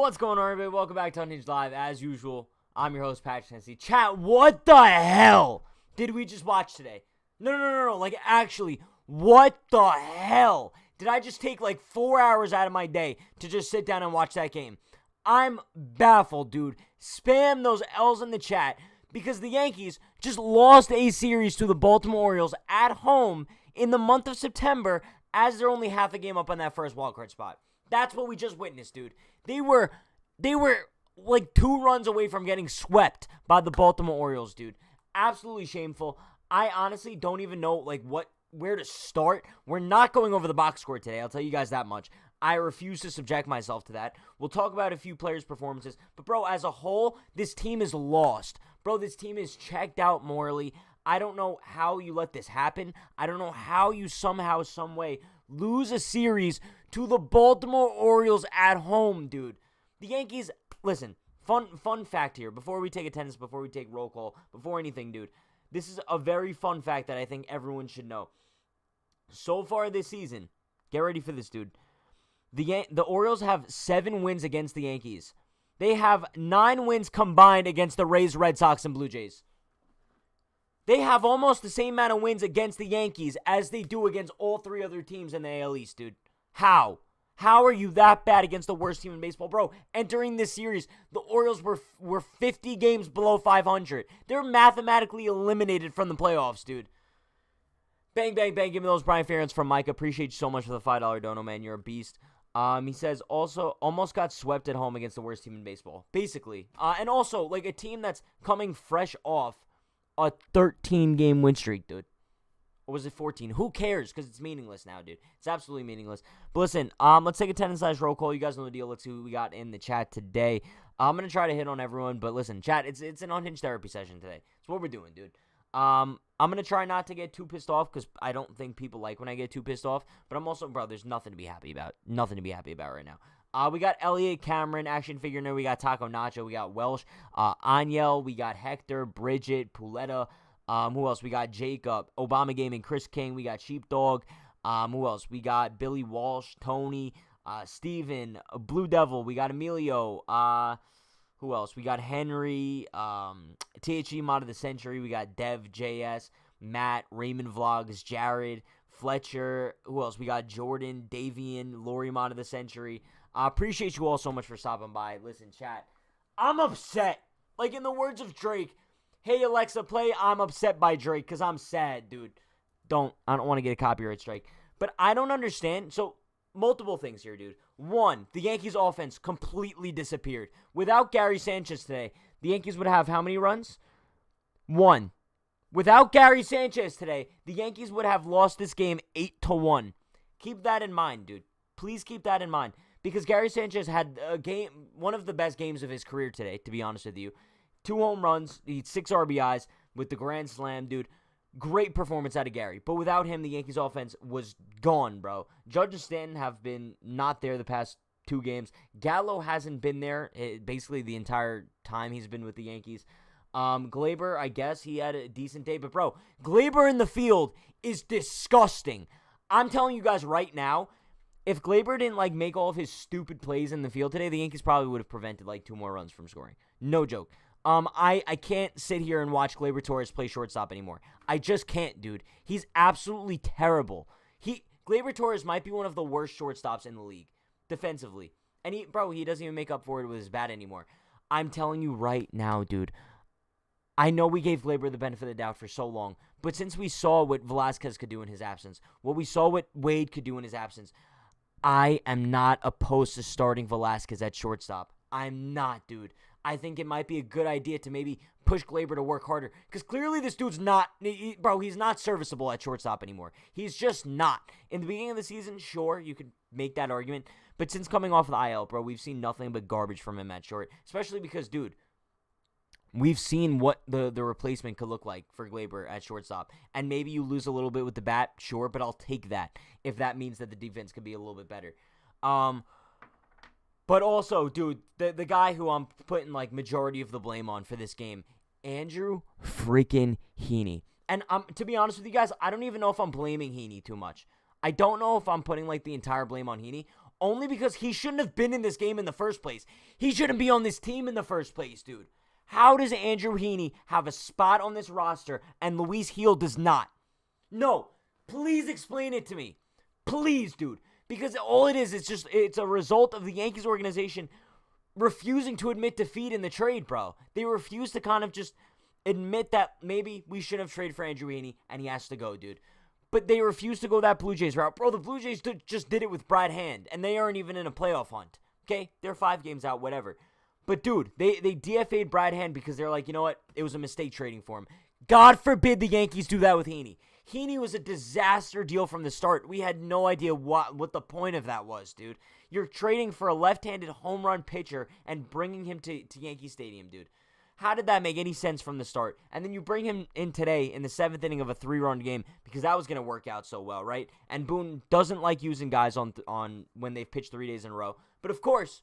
What's going on, everybody? Welcome back to Unhinged Live. As usual, I'm your host, Patrick Tennessee. Chat, what the hell did we just watch today? No. Like, actually, what the hell? Did I just take, 4 hours out of my day to just sit down and watch that game? I'm baffled, dude. Spam those L's in the chat because the Yankees just lost a series to the Baltimore Orioles at home in the month of September as they're only half a game up on that first wildcard spot. That's what we just witnessed, dude. They were like 2 runs away from getting swept by the Baltimore Orioles, dude. Absolutely shameful. I honestly don't even know where to start. We're not going over the box score today. I'll tell you guys that much. I refuse to subject myself to that. We'll talk about a few players' performances. But, bro, as a whole, this team is lost. Bro, this team is checked out morally. I don't know how you let this happen. I don't know how you somehow, some way lose a series to the Baltimore Orioles at home, dude. The Yankees, listen, fun fact here, before we take attendance, before we take roll call, before anything, dude. This is a very fun fact that I think everyone should know. So far this season, get ready for this, dude. The Orioles have 7 wins against the Yankees. They have 9 wins combined against the Rays, Red Sox, and Blue Jays. They have almost the same amount of wins against the Yankees as they do against all 3 other teams in the AL East, dude. How? How are you that bad against the worst team in baseball? Bro, entering this series, the Orioles were 50 games below 500. They're mathematically eliminated from the playoffs, dude. Bang, bang, bang. Give me those Brian Ferentz from Mike. Appreciate you so much for the $5 dono, man. You're a beast. He says, also, almost got swept at home against the worst team in baseball. Basically. And also, a team that's coming fresh off a 13-game win streak, dude. Or was it 14? Who cares? Because it's meaningless now, dude. It's absolutely meaningless. But listen, let's take attendance / roll call. You guys know the deal. Let's see who we got in the chat today. I'm going to try to hit on everyone. But listen, chat, it's an unhinged therapy session today. It's what we're doing, dude. I'm going to try not to get too pissed off because I don't think people like when I get too pissed off. But I'm also, bro, there's nothing to be happy about. Nothing to be happy about right now. We got Elliot, Cameron, Action Figure Nerd. We got Taco Nacho. We got Welsh, Aniel. We got Hector, Bridget, Puletta. Who else? We got Jacob, Obama Gaming, Chris King. We got Sheepdog. Who else? We got Billy Walsh, Tony, Steven, Blue Devil. We got Emilio. Who else? We got Henry, THE Mod of the Century. We got Dev, JS, Matt, Raymond Vlogs, Jared, Fletcher. Who else? We got Jordan, Davian, Lori Mod of the Century. Appreciate you all so much for stopping by. Listen, chat, I'm upset. Like in the words of Drake, hey, Alexa, play I'm Upset by Drake because I'm sad, dude. I don't want to get a copyright strike. But I don't understand. So, multiple things here, dude. 1, the Yankees' offense completely disappeared. Without Gary Sanchez today, the Yankees would have how many runs? 1. Without Gary Sanchez today, the Yankees would have lost this game 8-1. Keep that in mind, dude. Please keep that in mind. Because Gary Sanchez had one of the best games of his career today, to be honest with you. 2 home runs, 6 RBIs with the grand slam, dude. Great performance out of Gary. But without him, the Yankees offense was gone, bro. Judge and Stanton have been not there the past 2 games. Gallo hasn't been there basically the entire time he's been with the Yankees. Gleyber, I guess he had a decent day. But, bro, Gleyber in the field is disgusting. I'm telling you guys right now, if Gleyber didn't, make all of his stupid plays in the field today, the Yankees probably would have prevented, 2 more runs from scoring. No joke. I can't sit here and watch Gleyber Torres play shortstop anymore. I just can't, dude. He's absolutely terrible. Gleyber Torres might be one of the worst shortstops in the league, defensively. And he doesn't even make up for it with his bat anymore. I'm telling you right now, dude. I know we gave Gleyber the benefit of the doubt for so long, but since we saw what Velasquez could do in his absence, what Wade could do in his absence, I am not opposed to starting Velasquez at shortstop. I'm not, dude. I think it might be a good idea to maybe push Gleyber to work harder. Because clearly this dude's not, he's not serviceable at shortstop anymore. He's just not. In the beginning of the season, sure, you could make that argument. But since coming off of the IL, bro, we've seen nothing but garbage from him at short. Especially because, dude, we've seen what the replacement could look like for Gleyber at shortstop. And maybe you lose a little bit with the bat, sure, but I'll take that if that means that the defense could be a little bit better. But also, dude, the guy who I'm putting, majority of the blame on for this game, Andrew freaking Heaney. And to be honest with you guys, I don't even know if I'm blaming Heaney too much. I don't know if I'm putting, the entire blame on Heaney. Only because he shouldn't have been in this game in the first place. He shouldn't be on this team in the first place, dude. How does Andrew Heaney have a spot on this roster and Luis Gil does not? No, please explain it to me. Please, dude. Because all it is, it's a result of the Yankees organization refusing to admit defeat in the trade, bro. They refuse to kind of just admit that maybe we should have traded for Andrew Heaney and he has to go, dude. But they refuse to go that Blue Jays route. Bro, the Blue Jays just did it with Brad Hand, and they aren't even in a playoff hunt. Okay? They're 5 games out, whatever. But, dude, they DFA'd Brad Hand because they're like, you know what? It was a mistake trading for him. God forbid the Yankees do that with Heaney. Heaney was a disaster deal from the start. We had no idea what the point of that was, dude. You're trading for a left-handed home run pitcher and bringing him to Yankee Stadium, dude. How did that make any sense from the start? And then you bring him in today in the 7th inning of a 3-run game because that was going to work out so well, right? And Boone doesn't like using guys on when they've pitched 3 days in a row. But of course,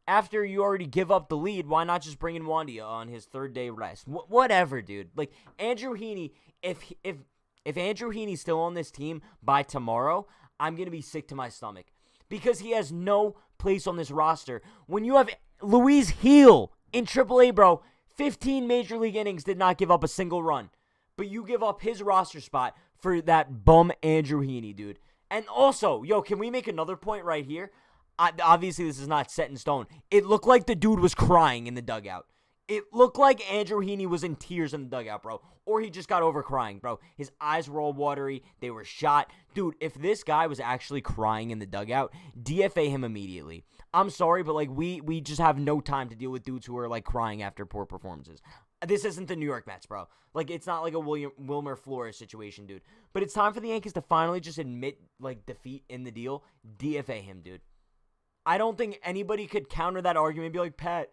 after you already give up the lead, why not just bring in Wandia on his 3rd day rest? Whatever, dude. Like, Andrew Heaney, if Andrew Heaney's still on this team by tomorrow, I'm going to be sick to my stomach because he has no place on this roster. When you have Luis Gil in AAA, bro, 15 Major League innings, did not give up a single run. But you give up his roster spot for that bum Andrew Heaney, dude. And also, yo, can we make another point right here? Obviously, this is not set in stone. It looked like the dude was crying in the dugout. It looked like Andrew Heaney was in tears in the dugout, bro. Or he just got over crying, bro. His eyes were all watery. They were shot. Dude, if this guy was actually crying in the dugout, DFA him immediately. I'm sorry, but, like, we just have no time to deal with dudes who are, like, crying after poor performances. This isn't the New York Mets, bro. Like, it's not like a Wilmer Flores situation, dude. But it's time for the Yankees to finally just admit, like, defeat in the deal. DFA him, dude. I don't think anybody could counter that argument and be like, Pat,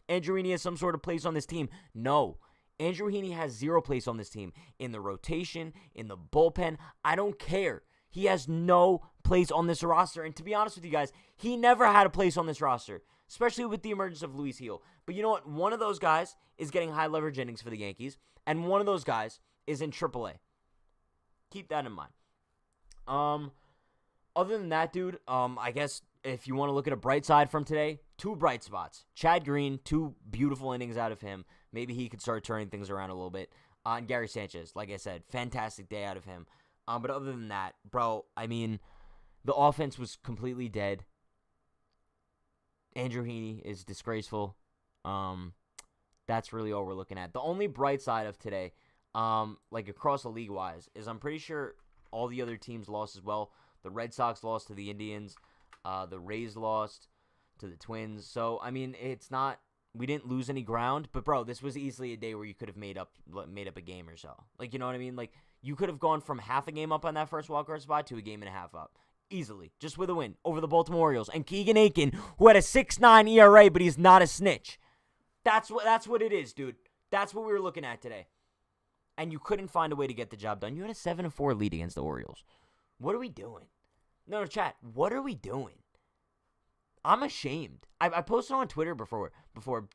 Andrew Heaney has some sort of place on this team. No. Andrew Heaney has 0 place on this team. In the rotation, in the bullpen, I don't care. He has no place on this roster. And to be honest with you guys, he never had a place on this roster, especially with the emergence of Luis Gil. But you know what? One of those guys is getting high leverage innings for the Yankees, and one of those guys is in AAA. Keep that in mind. Other than that, dude, I guess if you want to look at a bright side from today, 2 bright spots. Chad Green, 2 beautiful innings out of him. Maybe he could start turning things around a little bit. And Gary Sanchez, like I said, fantastic day out of him. But other than that, bro, I mean, the offense was completely dead. Andrew Heaney is disgraceful. That's really all we're looking at. The only bright side of today, like across the league-wise, is I'm pretty sure all the other teams lost as well. The Red Sox lost to the Indians. The Rays lost to the Twins. So, I mean, it's not, we didn't lose any ground, but bro, this was easily a day where you could have made up a game or so. Like, you know what I mean? Like, you could have gone from half a game up on that first wildcard spot to a game and a half up. Easily. Just with a win over the Baltimore Orioles. And Keegan Aiken, who had a 6.9 ERA, but he's not a snitch. That's what it is, dude. That's what we were looking at today. And you couldn't find a way to get the job done. You had a 7-4 lead against the Orioles. What are we doing? No, chat. What are we doing? I'm ashamed. I posted on Twitter before.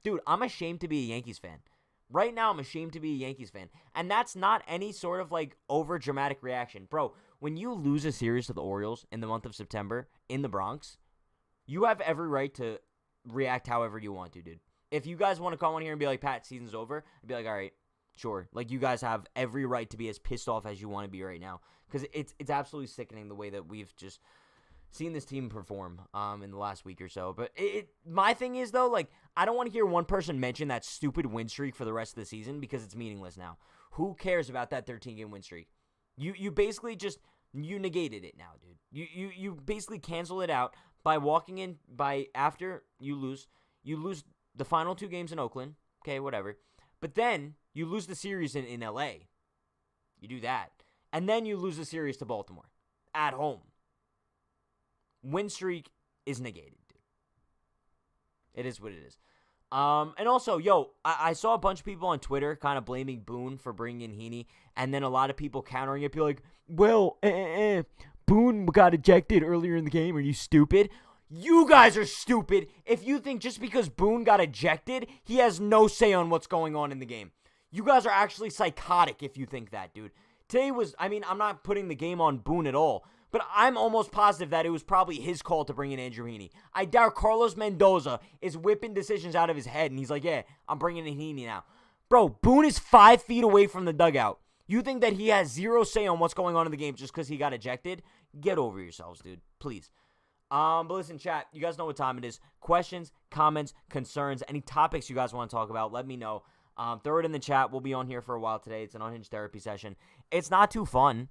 Dude, I'm ashamed to be a Yankees fan. Right now, I'm ashamed to be a Yankees fan. And that's not any sort of, like, over-dramatic reaction. Bro, when you lose a series to the Orioles in the month of September in the Bronx, you have every right to react however you want to, dude. If you guys want to come on here and be like, Pat, season's over, I'd be like, all right, sure. Like, you guys have every right to be as pissed off as you want to be right now. Because it's absolutely sickening the way that we've just seen this team perform in the last week or so. But my thing is, though, like, I don't want to hear one person mention that stupid win streak for the rest of the season because it's meaningless now. Who cares about that 13-game win streak? You basically just, you negated it now, dude. You basically cancel it out by walking in, after you lose the final 2 games in Oakland. Okay, whatever. But then you lose the series in L.A. You do that. And then you lose the series to Baltimore at home. Win streak is negated, dude. It is what it is. And also, yo, I saw a bunch of people on Twitter kind of blaming Boone for bringing in Heaney, and then a lot of people countering it, be like, well, Boone got ejected earlier in the game. Are you stupid? You guys are stupid if you think just because Boone got ejected, he has no say on what's going on in the game. You guys are actually psychotic if you think that, dude. Today was, I mean, I'm not putting the game on Boone at all, But I'm almost positive that it was probably his call to bring in Andrew Heaney. I doubt Carlos Mendoza is whipping decisions out of his head, and he's like, yeah, I'm bringing in Heaney now. Bro, Boone is 5 feet away from the dugout. You think that he has zero say on what's going on in the game just because he got ejected? Get over yourselves, dude. Please. But listen, chat, you guys know what time it is. Questions, comments, concerns, any topics you guys want to talk about, let me know. Throw it in the chat. We'll be on here for a while today. It's an Unhinged therapy session. It's not too fun.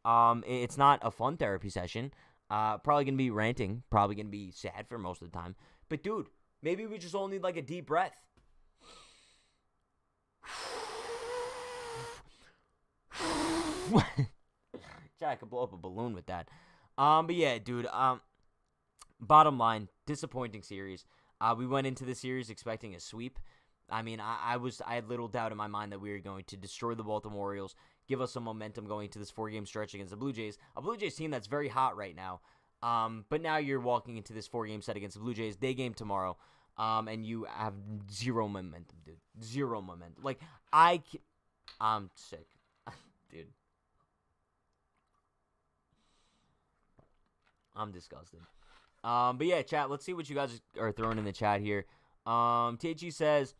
It's not a fun therapy session. Probably going to be ranting. Probably going to be sad for most of the time. But, dude, maybe we just all need, like, a deep breath. Chat, I could blow up a balloon with that. But, yeah, dude, bottom line, disappointing series. We went into the series expecting a sweep. I mean, I had little doubt in my mind that we were going to destroy the Baltimore Orioles, give us some momentum going to this 4-game stretch against the Blue Jays. A Blue Jays team that's very hot right now. But now you're walking into this 4-game set against the Blue Jays, day game tomorrow, and you have zero momentum, dude. Zero momentum. Like, I'm sick. Dude. I'm disgusted. But yeah, chat, let's see what you guys are throwing in the chat here. THG says,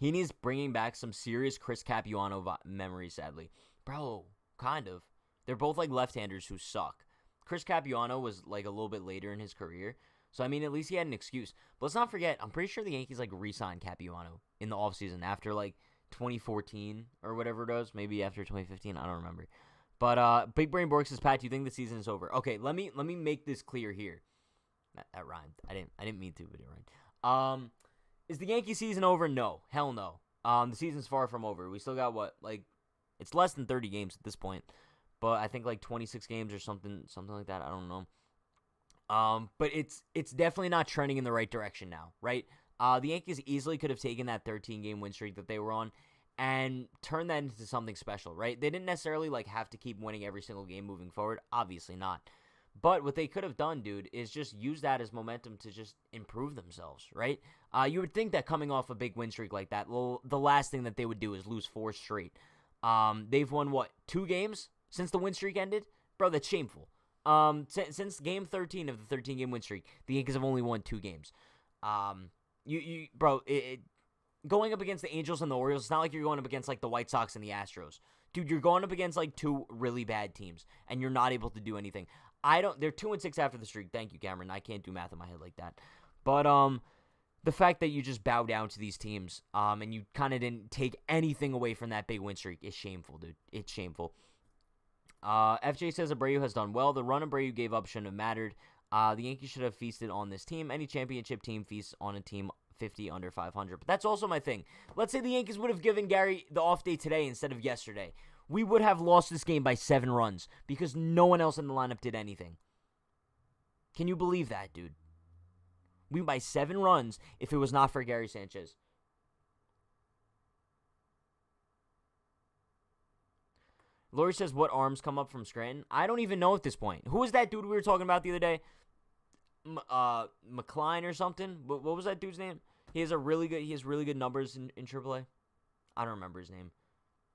Heaney's bringing back some serious Chris Capuano memories, sadly. Bro, kind of. They're both like left-handers who suck. Chris Capuano was like a little bit later in his career. So, I mean, at least he had an excuse. But let's not forget, I'm pretty sure the Yankees like re-signed Capuano in the offseason after like 2014 or whatever it was. Maybe after 2015. I don't remember. But Big Brain Borg says, Pat, do you think the season is over? Okay, let me make this clear here. That rhymed. I didn't mean to, but it rhymed. Is the Yankee season over? No. Hell no. The season's far from over. We still got what? Like, it's less than 30 games at this point. But I think like 26 games or something like that. I don't know. But it's definitely not trending in the right direction now, right? The Yankees easily could have taken that 13-game win streak that they were on and turned that into something special, right? They didn't necessarily like have to keep winning every single game moving forward. Obviously not. But what they could have done, dude, is just use that as momentum to just improve themselves, right? You would think that coming off a big win streak like that, well, the last thing that they would do is lose 4 straight. They've won, 2 games since the win streak ended? Bro, that's shameful. Since game 13 of the 13-game win streak, the Yankees have only won 2 games. Bro, going up against the Angels and the Orioles, it's not like you're going up against, like, the White Sox and the Astros. Dude, you're going up against, like, 2 really bad teams, and you're not able to do anything. They're 2-6 after the streak. Thank you, Cameron. I can't do math in my head like that. But, the fact that you just bow down to these teams, and you kind of didn't take anything away from that big win streak is shameful, dude. It's shameful. FJ says Abreu has done well. The run Abreu gave up shouldn't have mattered. The Yankees should have feasted on this team. Any championship team feasts on a team 50 under 500. But that's also my thing. Let's say the Yankees would have given Gary the off day today instead of yesterday. We would have lost this game by 7 runs because no one else in the lineup did anything. Can you believe that, dude? We by 7 runs if it was not for Gary Sanchez. Lori says, what arms come up from Scranton? I don't even know at this point. Who was that dude we were talking about the other day? McCline or something? What was that dude's name? He has really good numbers in AAA. I don't remember his name.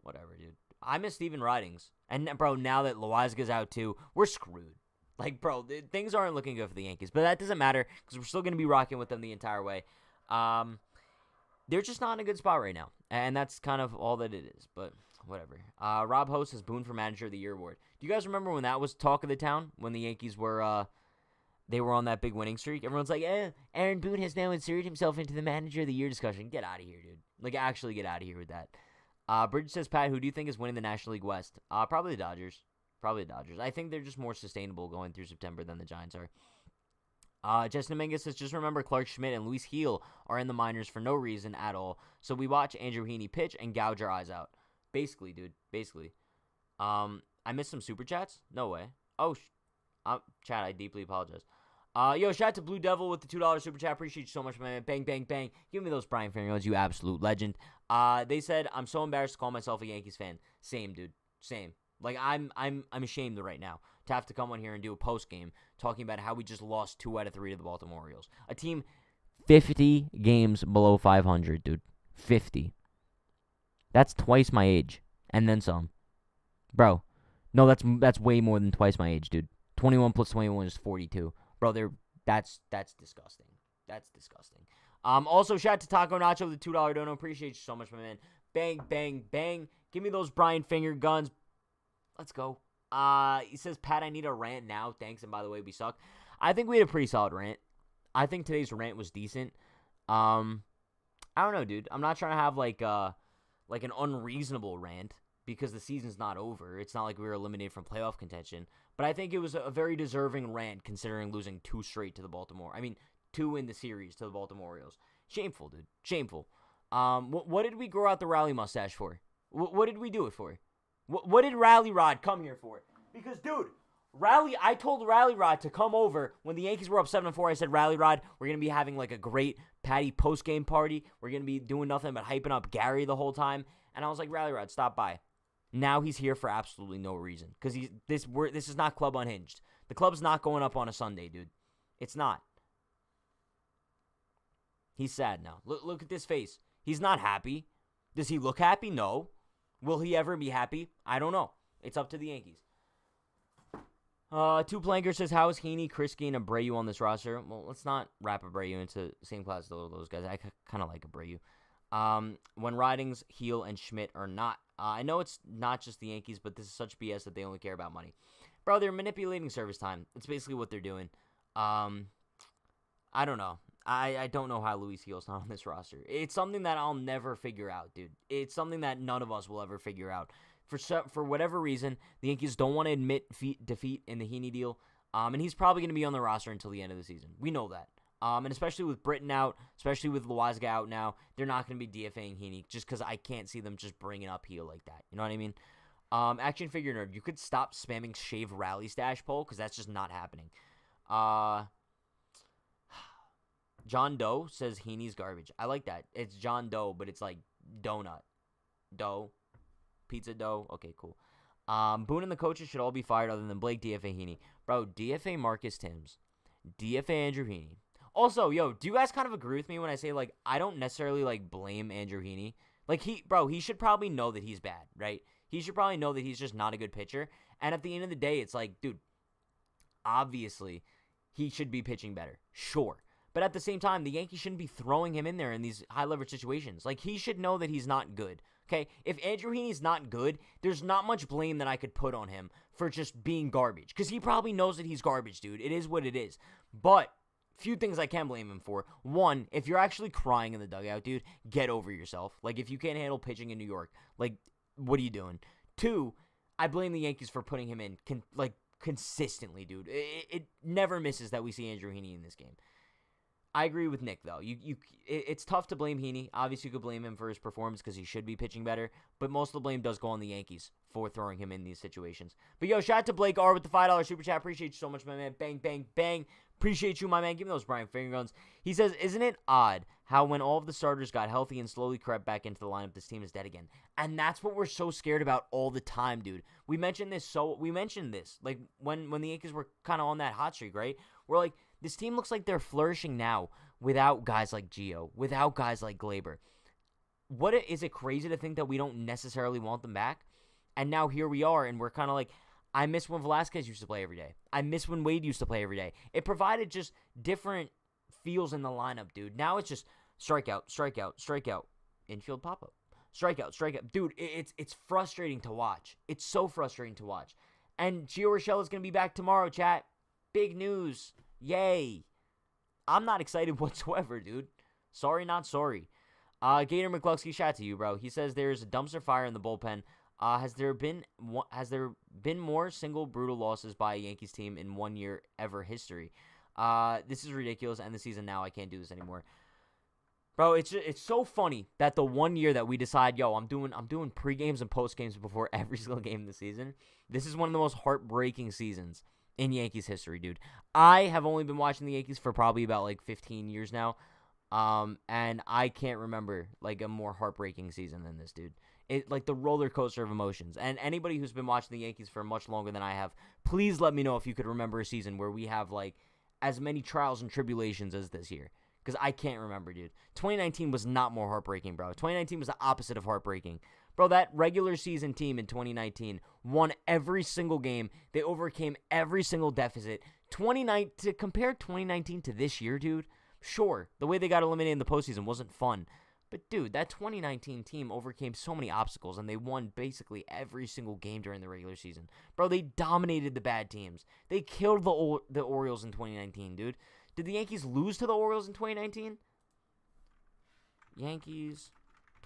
Whatever, dude. I miss Steven Ridings. And, bro, now that Loaiza's out, too, we're screwed. Like, bro, things aren't looking good for the Yankees. But that doesn't matter because we're still going to be rocking with them the entire way. They're just not in a good spot right now. And that's kind of all that it is. But whatever. Rob Host has Boone for Manager of the Year award. Do you guys remember when that was talk of the town? When the Yankees were, they were on that big winning streak? Everyone's like, Aaron Boone has now inserted himself into the Manager of the Year discussion. Get out of here, dude. Like, actually get out of here with that. Bridge says, Pat, who do you think is winning the National League West? Probably the Dodgers. I think they're just more sustainable going through September than the Giants are. Justin Dominguez says, just remember Clark Schmidt and Luis Gil are in the minors for no reason at all. So we watch Andrew Heaney pitch and gouge our eyes out. Basically, dude. Basically. I missed some super chats? No way. Oh, chat, I deeply apologize. Yo, shout out to Blue Devil with the $2 super chat. Appreciate you so much, man. Bang, bang, bang. Give me those Brian Ferriones, you absolute legend. They said, I'm so embarrassed to call myself a Yankees fan. Same, dude. Same. Like, I'm ashamed right now to have to come on here and do a post-game talking about how we just lost 2 out of 3 to the Baltimore Orioles. A team 50 games below 500, dude. 50. That's twice my age. And then some. Bro. No, that's way more than twice my age, dude. 21 plus 21 is 42. Bro, that's disgusting. That's disgusting. Also, shout out to Taco Nacho with the $2 dono. Appreciate you so much, my man. Bang, bang, bang. Give me those Brian Finger guns. Let's go. He says, Pat, I need a rant now. Thanks. And by the way, we suck. I think we had a pretty solid rant. I think today's rant was decent. I don't know, dude. I'm not trying to have like an unreasonable rant because the season's not over. It's not like we were eliminated from playoff contention. But I think it was a very deserving rant considering losing 2 straight to the Baltimore. I mean, 2 in the series to the Baltimore Orioles. Shameful, dude. Shameful. What did we grow out the rally mustache for? What did we do it for? What did Rally Rod come here for? Because, dude, I told Rally Rod to come over when the Yankees were up 7-4. I said, Rally Rod, we're going to be having like a great Patty post-game party. We're going to be doing nothing but hyping up Gary the whole time. And I was like, Rally Rod, stop by. Now he's here for absolutely no reason. Because this is not Club Unhinged. The club's not going up on a Sunday, dude. It's not. He's sad now. Look at this face. He's not happy. Does he look happy? No. Will he ever be happy? I don't know. It's up to the Yankees. Two Planker says, how is Heaney, Krisky, and Abreu on this roster? Well, let's not wrap Abreu into the same class as those guys. I kind of like Abreu. When Ridings, Heel, and Schmidt are not. I know it's not just the Yankees, but this is such BS that they only care about money. Bro, they're manipulating service time. That's basically what they're doing. I don't know. I don't know how Luis Gil's not on this roster. It's something that I'll never figure out, dude. It's something that none of us will ever figure out. For whatever reason, the Yankees don't want to admit defeat in the Heaney deal, and he's probably going to be on the roster until the end of the season. We know that. And especially with Britton out, especially with Loizaga out now, they're not going to be DFAing Heaney just because I can't see them just bringing up Heel like that. You know what I mean? Action Figure Nerd, you could stop spamming Shave Rally Stash poll because that's just not happening. John Doe says Heaney's garbage. I like that. It's John Doe, but it's like donut. Doe. Pizza dough. Okay, cool. Boone and the coaches should all be fired other than Blake, DFA, Heaney. Bro, DFA Marcus Timms. DFA Andrew Heaney. Also, yo, do you guys kind of agree with me when I say, like, I don't necessarily, like, blame Andrew Heaney? Like, he should probably know that he's bad, right? He should probably know that he's just not a good pitcher. And at the end of the day, it's like, dude, obviously, he should be pitching better. Sure. But at the same time, the Yankees shouldn't be throwing him in there in these high-leverage situations. Like, he should know that he's not good. Okay, if Andrew Heaney's not good, there's not much blame that I could put on him for just being garbage. Because he probably knows that he's garbage, dude. It is what it is. But few things I can blame him for. One, if you're actually crying in the dugout, dude, get over yourself. Like, if you can't handle pitching in New York, like, what are you doing? Two, I blame the Yankees for putting him in, consistently, dude. It never misses that we see Andrew Heaney in this game. I agree with Nick, though. It's tough to blame Heaney. Obviously, you could blame him for his performance because he should be pitching better, but most of the blame does go on the Yankees for throwing him in these situations. But, yo, shout out to Blake R with the $5 super chat. Appreciate you so much, my man. Bang, bang, bang. Appreciate you, my man. Give me those Brian Finger guns. He says, isn't it odd how when all of the starters got healthy and slowly crept back into the lineup, this team is dead again? And that's what we're so scared about all the time, dude. We mentioned this, like, when the Yankees were kind of on that hot streak, right? We're like, this team looks like they're flourishing now without guys like Gio, without guys like Gleyber. Is it crazy to think that we don't necessarily want them back? And now here we are, and we're kind of like, I miss when Velasquez used to play every day. I miss when Wade used to play every day. It provided just different feels in the lineup, dude. Now it's just strikeout, strikeout, strikeout, infield pop-up, strikeout, strikeout. Dude, it's frustrating to watch. It's so frustrating to watch. And Gio Urshela is going to be back tomorrow, chat. Big news. Yay. I'm not excited whatsoever, dude. Sorry, not sorry. Gator McCluskey, shout out to you, bro. He says there's a dumpster fire in the bullpen. Has there been more single brutal losses by a Yankees team in 1 year ever history? This is ridiculous. End the season now. I can't do this anymore. Bro, it's so funny that the 1 year that we decide, yo, I'm doing pre-games and post-games before every single game of the season. This is one of the most heartbreaking seasons in Yankees history, dude. I have only been watching the Yankees for probably about like 15 years now. And I can't remember like a more heartbreaking season than this, dude. It like the roller coaster of emotions. And anybody who's been watching the Yankees for much longer than I have, please let me know if you could remember a season where we have like as many trials and tribulations as this year. Because I can't remember, dude. 2019 was not more heartbreaking, bro. 2019 was the opposite of heartbreaking. Bro, that regular season team in 2019 won every single game. They overcame every single deficit. To compare 2019 to this year, dude, sure, the way they got eliminated in the postseason wasn't fun. But, dude, that 2019 team overcame so many obstacles, and they won basically every single game during the regular season. Bro, they dominated the bad teams. They killed the Orioles in 2019, dude. Did the Yankees lose to the Orioles in 2019? Yankees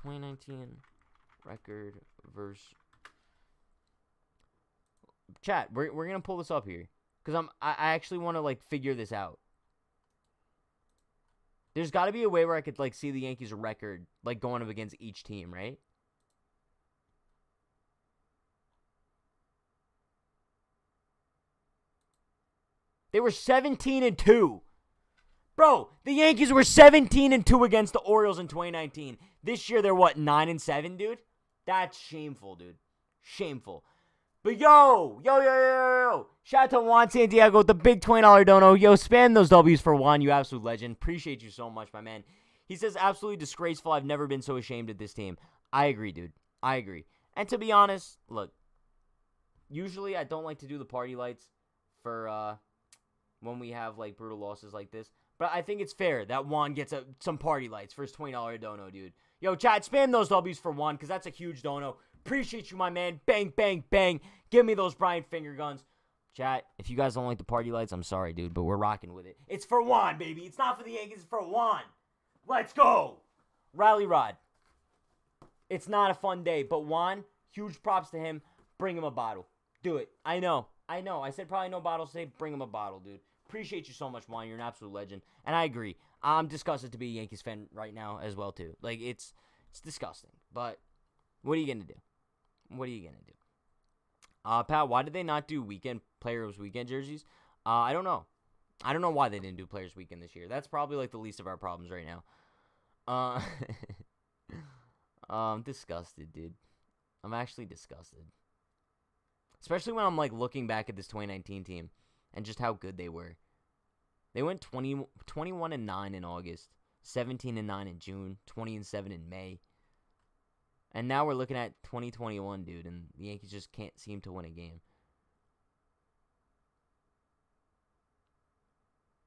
2019 record versus... Chat, we're going to pull this up here. Because I actually want to, like, figure this out. There's got to be a way where I could, like, see the Yankees' record, like, going up against each team, right? They were 17-2. Bro, the Yankees were 17-2 against the Orioles in 2019. This year, they're, what, 9-7, dude? That's shameful, dude. Shameful. But yo. Shout out to Juan Santiago with the big $20 dono. Yo, spam those W's for Juan, you absolute legend. Appreciate you so much, my man. He says, absolutely disgraceful. I've never been so ashamed of this team. I agree, dude. I agree. And to be honest, look, usually I don't like to do the party lights for when we have, like, brutal losses like this. But I think it's fair that Juan gets some party lights for his $20 dono, dude. Yo, chat, spam those W's for Juan, because that's a huge dono. Appreciate you, my man. Bang, bang, bang. Give me those Bryant finger guns. Chat, if you guys don't like the party lights, I'm sorry, dude, but we're rocking with it. It's for Juan, baby. It's not for the Yankees. It's for Juan. Let's go. Rally Rod. It's not a fun day, but Juan, huge props to him. Bring him a bottle. Do it. I know. I said probably no bottles today. Bring him a bottle, dude. Appreciate you so much, Juan. You're an absolute legend. And I agree. I'm disgusted to be a Yankees fan right now as well, too. Like, it's disgusting. But what are you going to do? What are you going to do? Pat, why did they not do Players Weekend jerseys? I don't know. I don't know why they didn't do Players Weekend this year. That's probably, like, the least of our problems right now. I'm disgusted, dude. I'm actually disgusted. Especially when I'm, like, looking back at this 2019 team and just how good they were. They went 21-9 in August, 17-9 in June, 20-7 in May. And now we're looking at 2021, dude, and the Yankees just can't seem to win a game.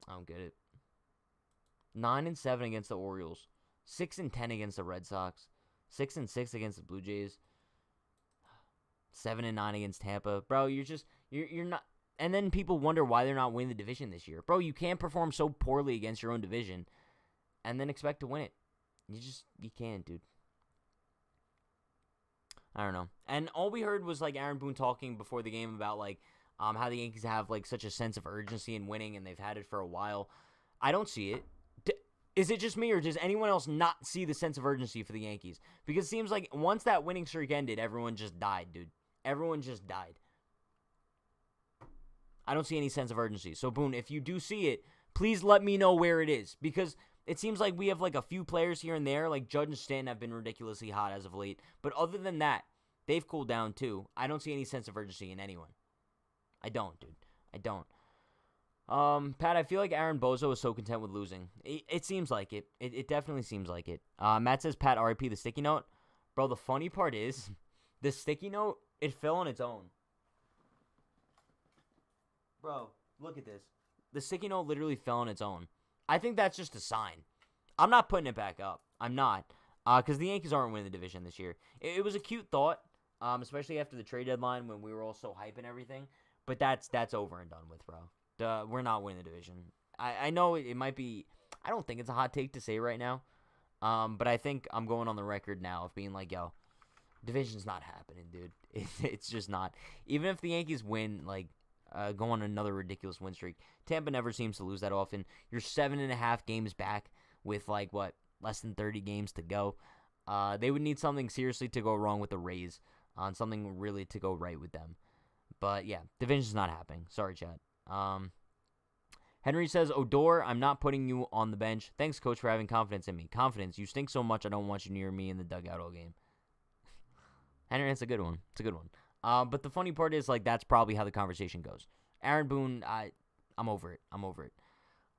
I don't get it. 9-7 against the Orioles, 6-10 against the Red Sox, 6-6 against the Blue Jays, 7-9 against Tampa. Bro, you're not. And then people wonder why they're not winning the division this year. Bro, you can't perform so poorly against your own division and then expect to win it. You can't, dude. I don't know. And all we heard was, like, Aaron Boone talking before the game about, like, how the Yankees have, like, such a sense of urgency in winning, and they've had it for a while. I don't see it. Is it just me, or does anyone else not see the sense of urgency for the Yankees? Because it seems like once that winning streak ended, everyone just died, dude. Everyone just died. I don't see any sense of urgency. So, Boone, if you do see it, please let me know where it is. Because it seems like we have, like, a few players here and there. Like, Judge and Stanton have been ridiculously hot as of late. But other than that, they've cooled down, too. I don't see any sense of urgency in anyone. I don't, dude. I don't. Pat, I feel like Aaron Bozo is so content with losing. It seems like it. It definitely seems like it. Matt says, Pat, RIP the sticky note. Bro, the funny part is, the sticky note, it fell on its own. Bro, look at this. The sticky note literally fell on its own. I think that's just a sign. I'm not putting it back up. I'm not. Because the Yankees aren't winning the division this year. It was a cute thought, especially after the trade deadline when we were all so hype and everything. But that's over and done with, bro. We're not winning the division. I know it might be... I don't think it's a hot take to say right now. But I think I'm going on the record now of being like, yo, division's not happening, dude. It's just not. Even if the Yankees win, like, go on another ridiculous win streak, Tampa never seems to lose that often. You're 7.5 games back with, like, what, less than 30 games to go. They would need something seriously to go wrong with the Rays, something really to go right with them. But, yeah, division's not happening. Sorry, Chad. Henry says, Odor, I'm not putting you on the bench. Thanks, coach, for having confidence in me. Confidence. You stink so much I don't want you near me in the dugout all game. Henry, that's a good one. It's a good one. But the funny part is, like, that's probably how the conversation goes. Aaron Boone, I'm over it. I'm over it.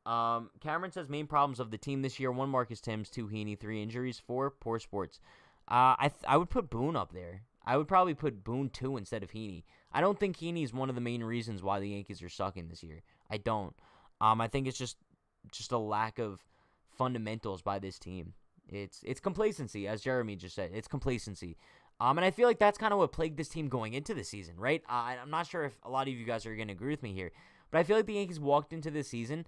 Cameron says, main problems of the team this year: 1, Marcus Timms; 2, Heaney; 3, injuries; 4, poor sports. I would put Boone up there. I would probably put Boone 2 instead of Heaney. I don't think Heaney is one of the main reasons why the Yankees are sucking this year. I don't. I think it's just a lack of fundamentals by this team. It's complacency, as Jeremy just said. It's complacency. And I feel like that's kind of what plagued this team going into the season, right? I'm not sure if a lot of you guys are going to agree with me here, but I feel like the Yankees walked into this season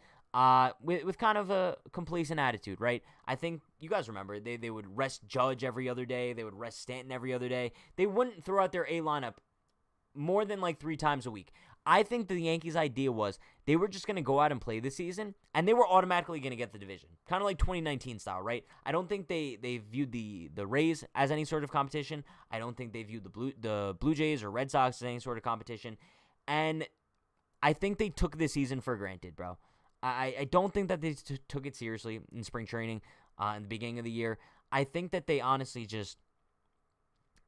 with kind of a complacent attitude, right? I think you guys remember they would rest Judge every other day. They would rest Stanton every other day. They wouldn't throw out their A lineup more than like 3 times a week. I think the Yankees' idea was they were just going to go out and play this season, and they were automatically going to get the division. Kind of like 2019 style, right? I don't think they viewed the Rays as any sort of competition. I don't think they viewed the Blue Jays or Red Sox as any sort of competition. And I think they took this season for granted, bro. I don't think that they took it seriously in spring training in the beginning of the year. I think that they honestly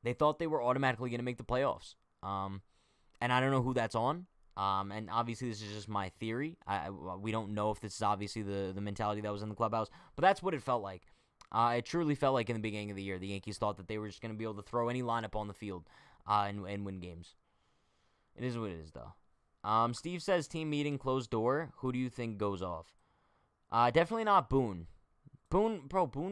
they thought they were automatically going to make the playoffs. And I don't know who that's on. And obviously this is just my theory. We don't know if this is obviously the mentality that was in the clubhouse, but that's what it felt like. It truly felt like in the beginning of the year, the Yankees thought that they were just going to be able to throw any lineup on the field and win games. It is what it is, though. Steve says team meeting closed door. Who do you think goes off? Definitely not Boone. Boone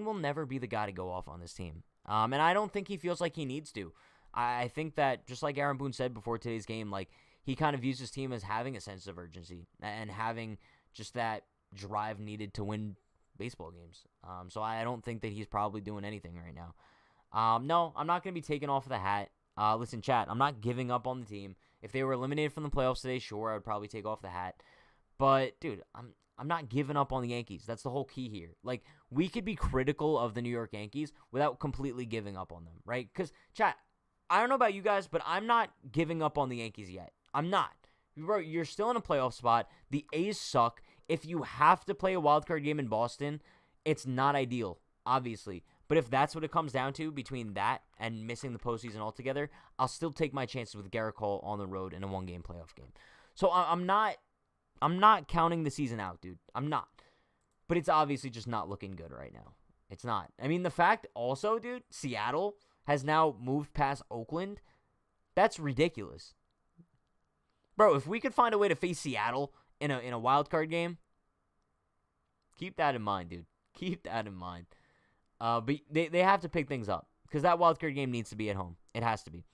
will never be the guy to go off on this team. And I don't think he feels like he needs to. I think that, just like Aaron Boone said before today's game, like, he kind of views his team as having a sense of urgency and having just that drive needed to win baseball games. So I don't think that he's probably doing anything right now. No, I'm not going to be taken off of the hat. Listen, chat, I'm not giving up on the team. If they were eliminated from the playoffs today, sure, I would probably take off the hat. But, dude, I'm not giving up on the Yankees. That's the whole key here. Like, we could be critical of the New York Yankees without completely giving up on them, right? Because, chat, I don't know about you guys, but I'm not giving up on the Yankees yet. I'm not. Bro, you're still in a playoff spot. The A's suck. If you have to play a wild card game in Boston, it's not ideal, obviously. But if that's what it comes down to between that and missing the postseason altogether, I'll still take my chances with Garrett Cole on the road in a one-game playoff game. So I'm not counting the season out, dude. I'm not. But it's obviously just not looking good right now. It's not. I mean, the fact also, dude, Seattle has now moved past Oakland. That's ridiculous. Bro, if we could find a way to face Seattle in a wild card game, keep that in mind, dude. Keep that in mind. But they have to pick things up because that wild card game needs to be at home. It has to be.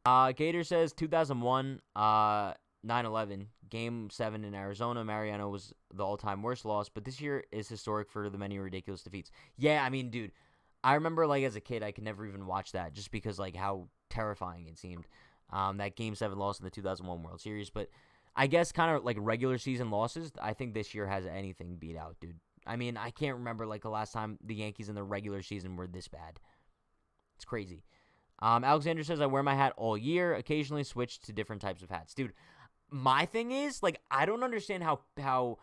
Gator says 2001, 9/11, Game 7 in Arizona. Mariano was the all-time worst loss, but this year is historic for the many ridiculous defeats. Yeah, I mean, dude, I remember, like, as a kid, I could never even watch that just because, like, how terrifying it seemed. That Game 7 loss in the 2001 World Series. But I guess kind of like regular season losses, I think this year has anything beat out, dude. I mean, I can't remember like the last time the Yankees in the regular season were this bad. It's crazy. Alexander says, I wear my hat all year, occasionally switch to different types of hats. Dude, my thing is, like, I don't understand how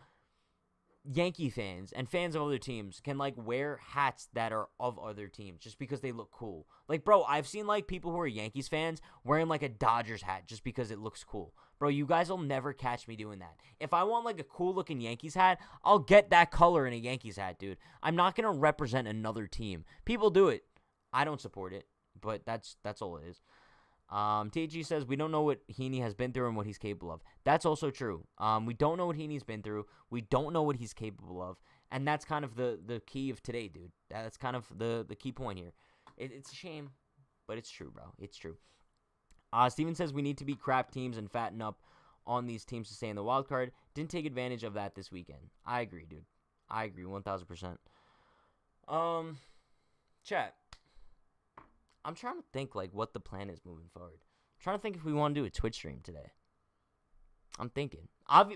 Yankee fans and fans of other teams can, like, wear hats that are of other teams just because they look cool. Like, bro, I've seen, like, people who are Yankees fans wearing, like, a Dodgers hat just because it looks cool. Bro, you guys will never catch me doing that. If I want, like, a cool-looking Yankees hat, I'll get that color in a Yankees hat, dude. I'm not going to represent another team. People do it. I don't support it, but that's all it is. TG says, we don't know what Heaney has been through and what he's capable of. That's also true. We don't know what Heaney's been through. We don't know what he's capable of. And that's kind of the key of today, dude. That's kind of the key point here. It's a shame, but it's true, bro. It's true. Steven says, we need to beat crap teams and fatten up on these teams to stay in the wild card. Didn't take advantage of that this weekend. I agree, dude. I agree 1,000%. Chat. I'm trying to think, like, what the plan is moving forward. I'm trying to think if we want to do a Twitch stream today. I'm thinking.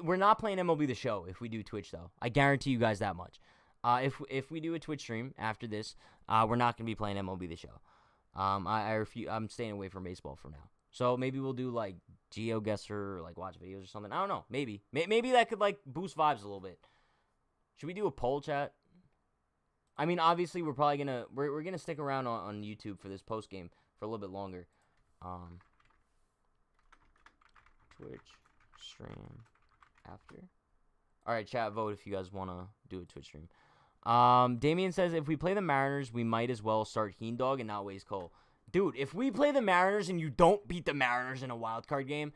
We're not playing MLB The Show if we do Twitch, though. I guarantee you guys that much. If we do a Twitch stream after this, we're not going to be playing MLB The Show. I refuse. I'm staying away from baseball for now. So maybe we'll do, like, GeoGuessr or, like, watch videos or something. I don't know. Maybe. Maybe that could, like, boost vibes a little bit. Should we do a poll, chat? I mean, obviously, we're probably gonna we're gonna stick around on YouTube for this post game for a little bit longer. Twitch stream after. All right, chat, vote if you guys want to do a Twitch stream. Damien says, if we play the Mariners, we might as well start Heendog and not waste Cole. Dude, if we play the Mariners and you don't beat the Mariners in a wild card game,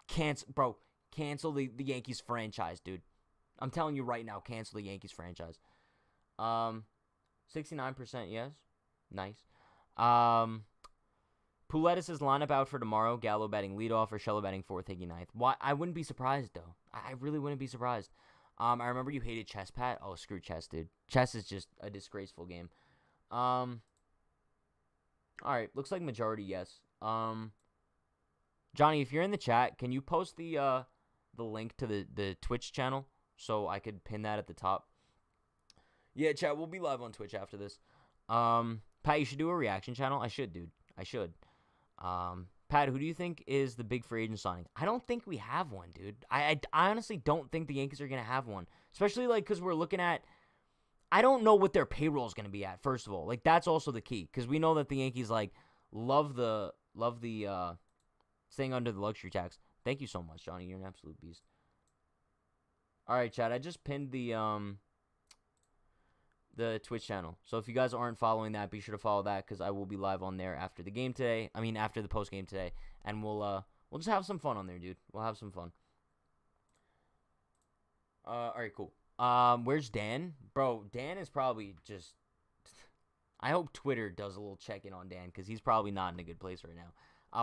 cancel the Yankees franchise, dude. I'm telling you right now, cancel the Yankees franchise. 69% yes. Nice. Poulettis' lineup out for tomorrow. Gallo batting leadoff, Urshela batting fourth, Hickey ninth. Why? I wouldn't be surprised, though. I really wouldn't be surprised. I remember you hated chess, Pat. Oh, screw chess, dude. Chess is just a disgraceful game. All right, looks like majority yes. Johnny, if you're in the chat, can you post the link to the Twitch channel so I could pin that at the top? Yeah, chat, we'll be live on Twitch after this. Pat, you should do a reaction channel. I should, dude. I should. Pat, who do you think is the big free agent signing? I don't think we have one, dude. I honestly don't think the Yankees are going to have one. Especially, because we're looking at... I don't know what their payroll is going to be at, first of all. That's also the key. Because we know that the Yankees, love the staying under the luxury tax. Thank you so much, Johnny. You're an absolute beast. All right, Chad. I just pinned the Twitch channel. So if you guys aren't following that, be sure to follow that because I will be live on there after the game today. After the post game today, and we'll just have some fun on there, dude. We'll have some fun. All right, cool. Where's Dan? Bro, Dan is probably just... I hope Twitter does a little check-in on Dan because he's probably not in a good place right now.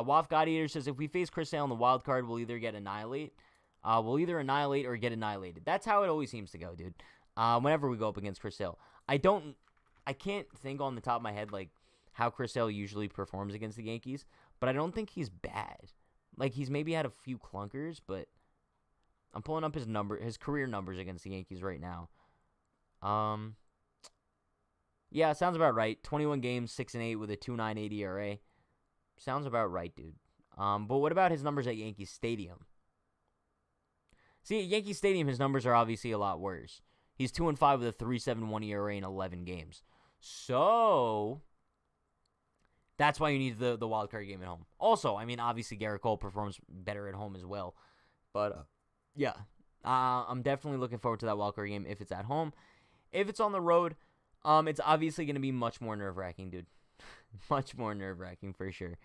Waff God Eater says, if we face Chris Sale in the wild card, we'll either annihilate or get annihilated. That's how it always seems to go, dude. Whenever we go up against Chris Sale. I can't think on the top of my head, how Chris Sale usually performs against the Yankees, but I don't think he's bad. He's maybe had a few clunkers, but I'm pulling up his career numbers against the Yankees right now. Yeah, sounds about right. 21 games, 6-8 with a 2.98 ERA. Sounds about right, dude. But what about his numbers at Yankee Stadium? See, at Yankee Stadium, his numbers are obviously a lot worse. He's 2-5 with a 3.71 ERA in 11 games. So that's why you need the wild card game at home. Also, obviously Garrett Cole performs better at home as well. But yeah, I'm definitely looking forward to that wild card game if it's at home. If it's on the road, it's obviously going to be much more nerve-wracking, dude. Much more nerve-wracking for sure.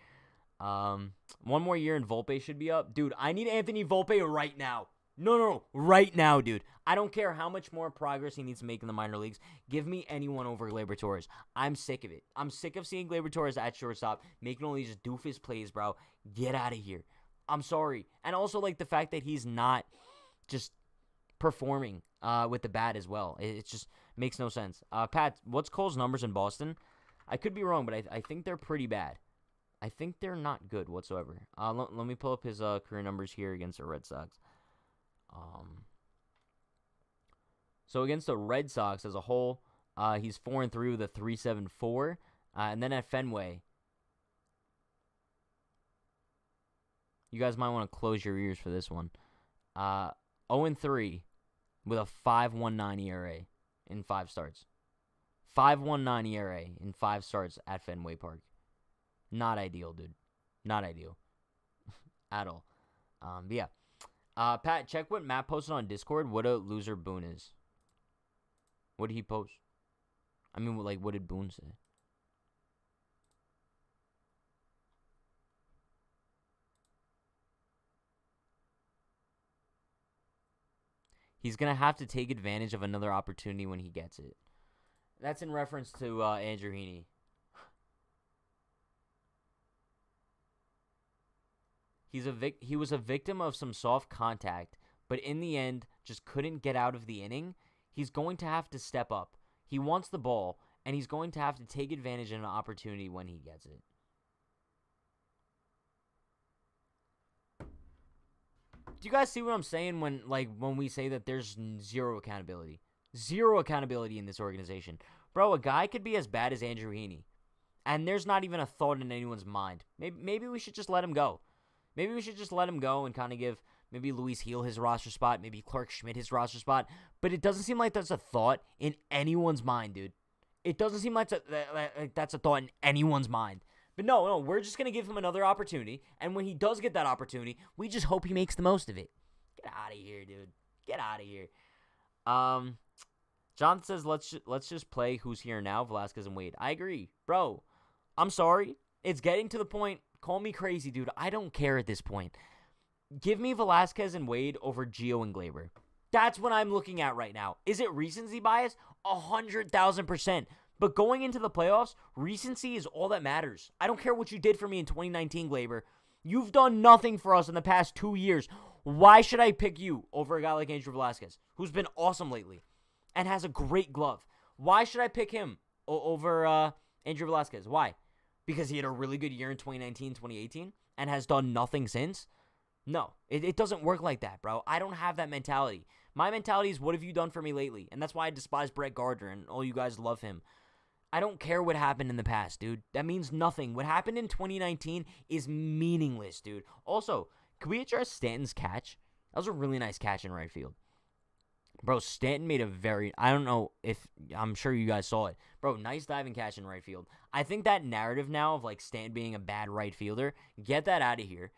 One more year and Volpe should be up. Dude, I need Anthony Volpe right now. No, right now, dude. I don't care how much more progress he needs to make in the minor leagues. Give me anyone over Gleyber Torres. I'm sick of it. I'm sick of seeing Gleyber Torres at shortstop making all these doofus plays, bro. Get out of here. I'm sorry. And also, the fact that he's not just performing with the bat as well. It just makes no sense. Pat, what's Cole's numbers in Boston? I could be wrong, but I think they're pretty bad. I think they're not good whatsoever. Let me pull up his career numbers here against the Red Sox. So against the Red Sox as a whole, he's 4-3 with a 3.74, and then at Fenway, you guys might want to close your ears for this one. 0-3 with a 5.19 ERA in 5 starts. 5.19 ERA in 5 starts at Fenway Park. Not ideal, dude. Not ideal at all. But yeah. Pat, check what Matt posted on Discord. What a loser Boone is. What did he post? What did Boone say? He's going to have to take advantage of another opportunity when he gets it. That's in reference to Andrew Heaney. He was a victim of some soft contact, but in the end, just couldn't get out of the inning. He's going to have to step up. He wants the ball, and he's going to have to take advantage of an opportunity when he gets it. Do you guys see what I'm saying when we say that there's zero accountability? Zero accountability in this organization. Bro, a guy could be as bad as Andrew Heaney, and there's not even a thought in anyone's mind. Maybe we should just let him go. Maybe we should just let him go and kind of give maybe Luis Heel his roster spot, maybe Clark Schmidt his roster spot. But it doesn't seem like that's a thought in anyone's mind, dude. It doesn't seem like that's a thought in anyone's mind. But no, we're just going to give him another opportunity. And when he does get that opportunity, we just hope he makes the most of it. Get out of here, dude. Get out of here. Jonathan says, let's just play who's here now, Velasquez and Wade. I agree. Bro, I'm sorry. It's getting to the point. Call me crazy, dude. I don't care at this point. Give me Velasquez and Wade over Gio and Gleyber. That's what I'm looking at right now. Is it recency bias? 100,000%. But going into the playoffs, recency is all that matters. I don't care what you did for me in 2019, Gleyber. You've done nothing for us in the past 2 years. Why should I pick you over a guy like Andrew Velasquez, who's been awesome lately and has a great glove? Why should I pick him over Andrew Velasquez? Why? Because he had a really good year in 2019, 2018 and has done nothing since? No, it doesn't work like that, bro. I don't have that mentality. My mentality is, what have you done for me lately? And that's why I despise Brett Gardner and all you guys love him. I don't care what happened in the past, dude. That means nothing. What happened in 2019 is meaningless, dude. Also, can we address Stanton's catch? That was a really nice catch in right field. Bro, Stanton made I don't know if, I'm sure you guys saw it. Bro, nice diving catch in right field. I think that narrative now of, like, Stanton being a bad right fielder, get that out of here.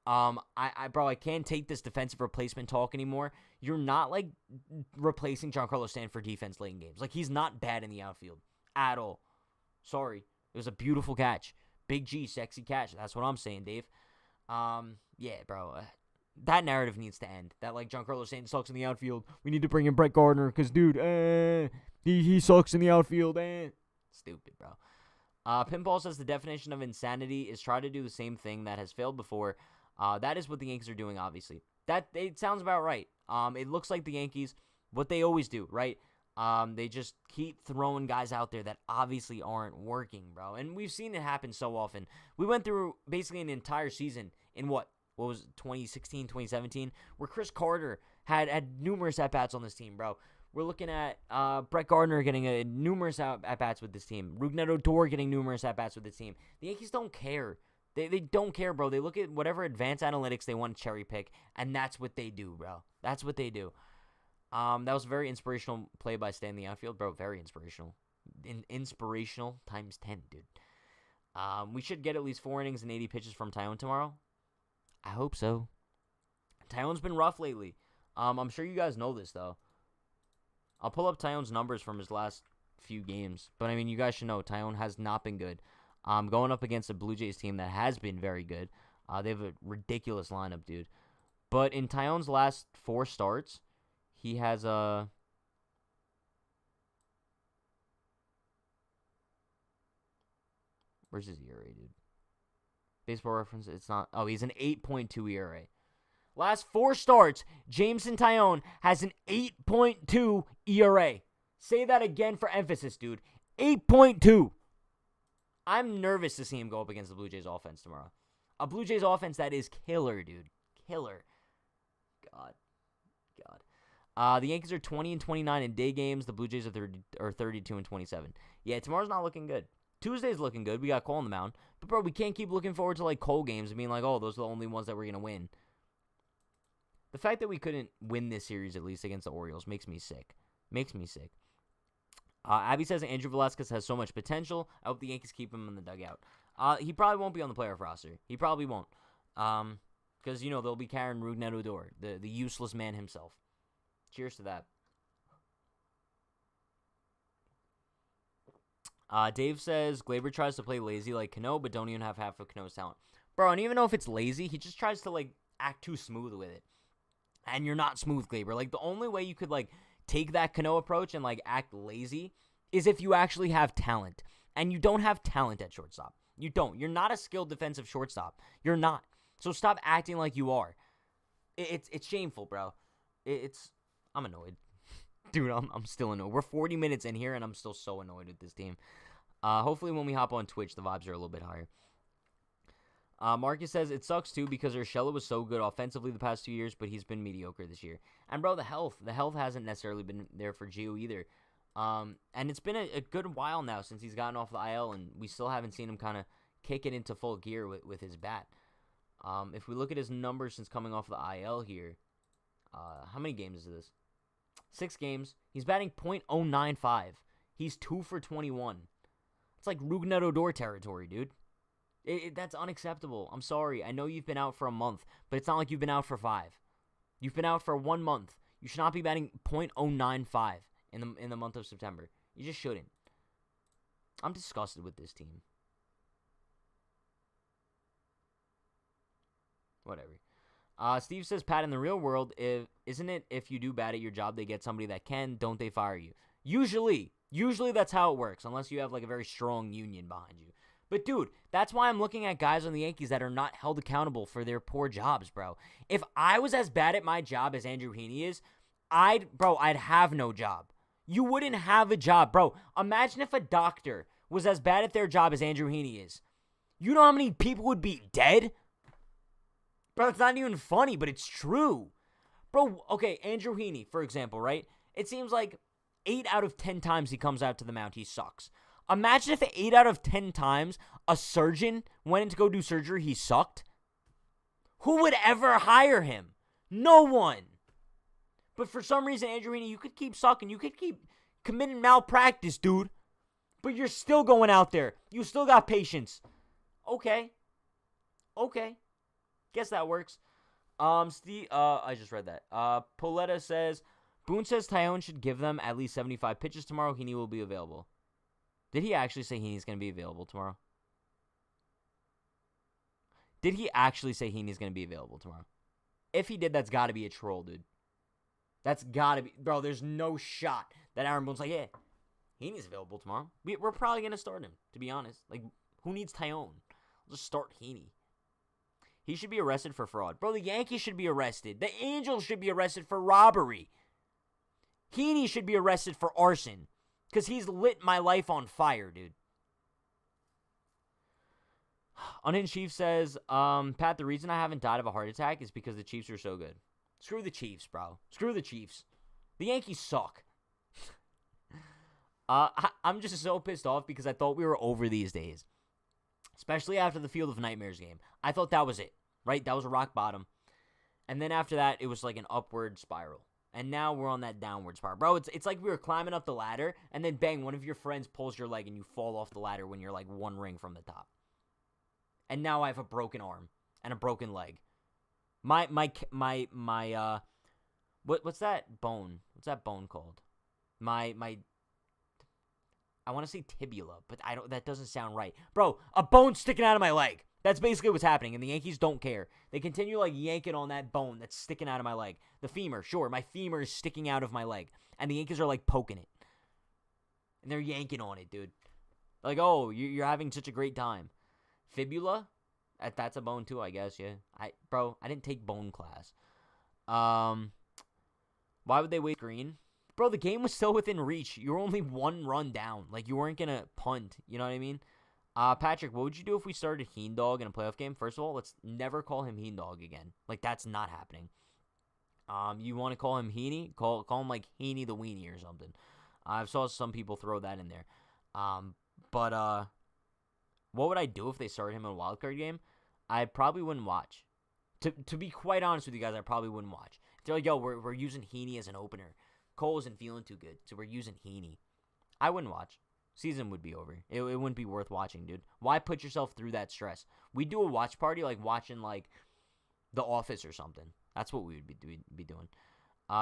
Bro, I can't take this defensive replacement talk anymore. You're not, like, replacing Giancarlo Stanton for defense late in games. Like, he's not bad in the outfield at all. Sorry. It was a beautiful catch. Big G, sexy catch. That's what I'm saying, Dave. Yeah, bro. That narrative needs to end. That, like, Giancarlo Stanton sucks in the outfield. We need to bring in Brett Gardner because, dude, he sucks in the outfield. Stupid, bro. Pinball says the definition of insanity is try to do the same thing that has failed before. That is what the Yankees are doing, obviously. It sounds about right. It looks like the Yankees, what they always do, right? They just keep throwing guys out there that obviously aren't working, bro. And we've seen it happen so often. We went through basically an entire season in what was it, 2016, 2017, where Chris Carter had numerous at-bats on this team, bro. We're looking at Brett Gardner getting numerous at-bats with this team. Rougned Odor getting numerous at-bats with this team. The Yankees don't care. They don't care, bro. They look at whatever advanced analytics they want to cherry pick, and that's what they do, bro. That's what they do. That was a very inspirational play by Stan in the outfield, bro. Very inspirational. Inspirational times 10, dude. We should get at least 4 innings and 80 pitches from Tyone tomorrow. I hope so. Tyone's been rough lately. I'm sure you guys know this, though. I'll pull up Tyone's numbers from his last few games. But, I mean, you guys should know Tyone has not been good. Going up against a Blue Jays team that has been very good. They have a ridiculous lineup, dude. But in Tyone's last 4 starts, he has where's his ERA, dude? Baseball Reference, it's not. Oh, he's an 8.2 ERA. Last 4 starts, Jameson Taillon has an 8.2 ERA. Say that again for emphasis, dude. 8.2. I'm nervous to see him go up against the Blue Jays offense tomorrow. A Blue Jays offense that is killer, dude. Killer. God. The Yankees are 20-29 in day games. The Blue Jays are 32-27. Yeah, tomorrow's not looking good. Tuesday's looking good. We got Cole on the mound. But, bro, we can't keep looking forward to, like, Cole games and being like, oh, those are the only ones that we're going to win. The fact that we couldn't win this series, at least against the Orioles, makes me sick. Abby says Andrew Velasquez has so much potential. I hope the Yankees keep him in the dugout. He probably won't be on the playoff roster. He probably won't. Because, they'll be carrying Rougned Odor, the useless man himself. Cheers to that. Dave says Gleyber tries to play lazy like Cano, but don't even have half of Cano's talent. Bro, I don't even know if it's lazy. He just tries to, like, act too smooth with it. And you're not smooth, Gleyber. Like, the only way you could, like, take that Cano approach and, like, act lazy is if you actually have talent. And you don't have talent at shortstop. You don't. You're not a skilled defensive shortstop. You're not. So stop acting like you are. It's shameful, bro. I'm annoyed. Dude, I'm still annoyed. We're 40 minutes in here, and I'm still so annoyed with this team. Hopefully when we hop on Twitch, the vibes are a little bit higher. Marcus says, it sucks, too, because Urshela was so good offensively the past 2 years, but he's been mediocre this year. And, bro, the health hasn't necessarily been there for Gio either. And it's been a good while now since he's gotten off the IL, and we still haven't seen him kind of kick it into full gear with his bat. If we look at his numbers since coming off the IL here, how many games is this? 6 games. He's batting .095. He's 2 for 21. It's like Rougned Odor territory, dude. That's unacceptable. I'm sorry. I know you've been out for a month, but it's not like you've been out for 5. You've been out for 1 month. You should not be batting .095 in the month of September. You just shouldn't. I'm disgusted with this team. Whatever. Steve says, Pat, in the real world, isn't it if you do bad at your job, they get somebody that can, don't they fire you? Usually that's how it works, unless you have like a very strong union behind you. But dude, that's why I'm looking at guys on the Yankees that are not held accountable for their poor jobs, bro. If I was as bad at my job as Andrew Heaney is, I'd have no job. You wouldn't have a job, bro. Imagine if a doctor was as bad at their job as Andrew Heaney is. You know how many people would be dead? Bro, it's not even funny, but it's true. Bro, okay, Andrew Heaney, for example, right? It seems like 8 out of 10 times he comes out to the mound, he sucks. Imagine if 8 out of 10 times a surgeon went in to go do surgery, he sucked. Who would ever hire him? No one. But for some reason, Andrew Heaney, you could keep sucking. You could keep committing malpractice, dude. But you're still going out there. You still got patience. Okay. Guess that works. Steve, I just read that. Pauletta says, Boone says Tyone should give them at least 75 pitches tomorrow. Heaney will be available. Did he actually say Heaney's going to be available tomorrow? Did he actually say Heaney's going to be available tomorrow? If he did, that's got to be a troll, dude. That's got to be... Bro, there's no shot that Aaron Boone's like, yeah, Heaney's available tomorrow. We're probably going to start him, to be honest. Like, who needs Tyone? We'll just start Heaney. He should be arrested for fraud. Bro, the Yankees should be arrested. The Angels should be arrested for robbery. Heaney should be arrested for arson. Because he's lit my life on fire, dude. Unhinged Chief says, Pat, the reason I haven't died of a heart attack is because the Chiefs are so good. Screw the Chiefs, bro. Screw the Chiefs. The Yankees suck. I'm just so pissed off because I thought we were over these days. Especially after the Field of Nightmares game. I thought that was it, right? That was a rock bottom. And then after that, it was like an upward spiral. And now we're on that downward spiral. Bro, it's like we were climbing up the ladder, and then bang, one of your friends pulls your leg, and you fall off the ladder when you're like one ring from the top. And now I have a broken arm and a broken leg. What's that bone? What's that bone called? I want to say tibula, but that doesn't sound right. Bro, a bone sticking out of my leg. That's basically what's happening, and the Yankees don't care. They continue, like, yanking on that bone that's sticking out of my leg. The femur, sure, my femur is sticking out of my leg, and the Yankees are, like, poking it. And they're yanking on it, dude. Like, oh, you're having such a great time. Fibula? That's a bone, too, I guess, yeah. Bro, I didn't take bone class. Why would they waste green? Bro, the game was still within reach. You were only one run down. Like, you weren't going to punt. You know what I mean? Patrick, what would you do if we started Heen Dog in a playoff game? First of all, let's never call him Heen Dog again. Like, that's not happening. You want to call him Heaney? Call him, like, Heaney the Weenie or something. I've saw some people throw that in there. But what would I do if they started him in a wildcard game? I probably wouldn't watch. To be quite honest with you guys, I probably wouldn't watch. If they're like, yo, we're using Heaney as an opener. Cole isn't feeling too good, so we're using Heaney. I wouldn't watch. Season would be over. It wouldn't be worth watching, dude. Why put yourself through that stress? We do a watch party like watching, like, The Office or something. That's what we would be doing.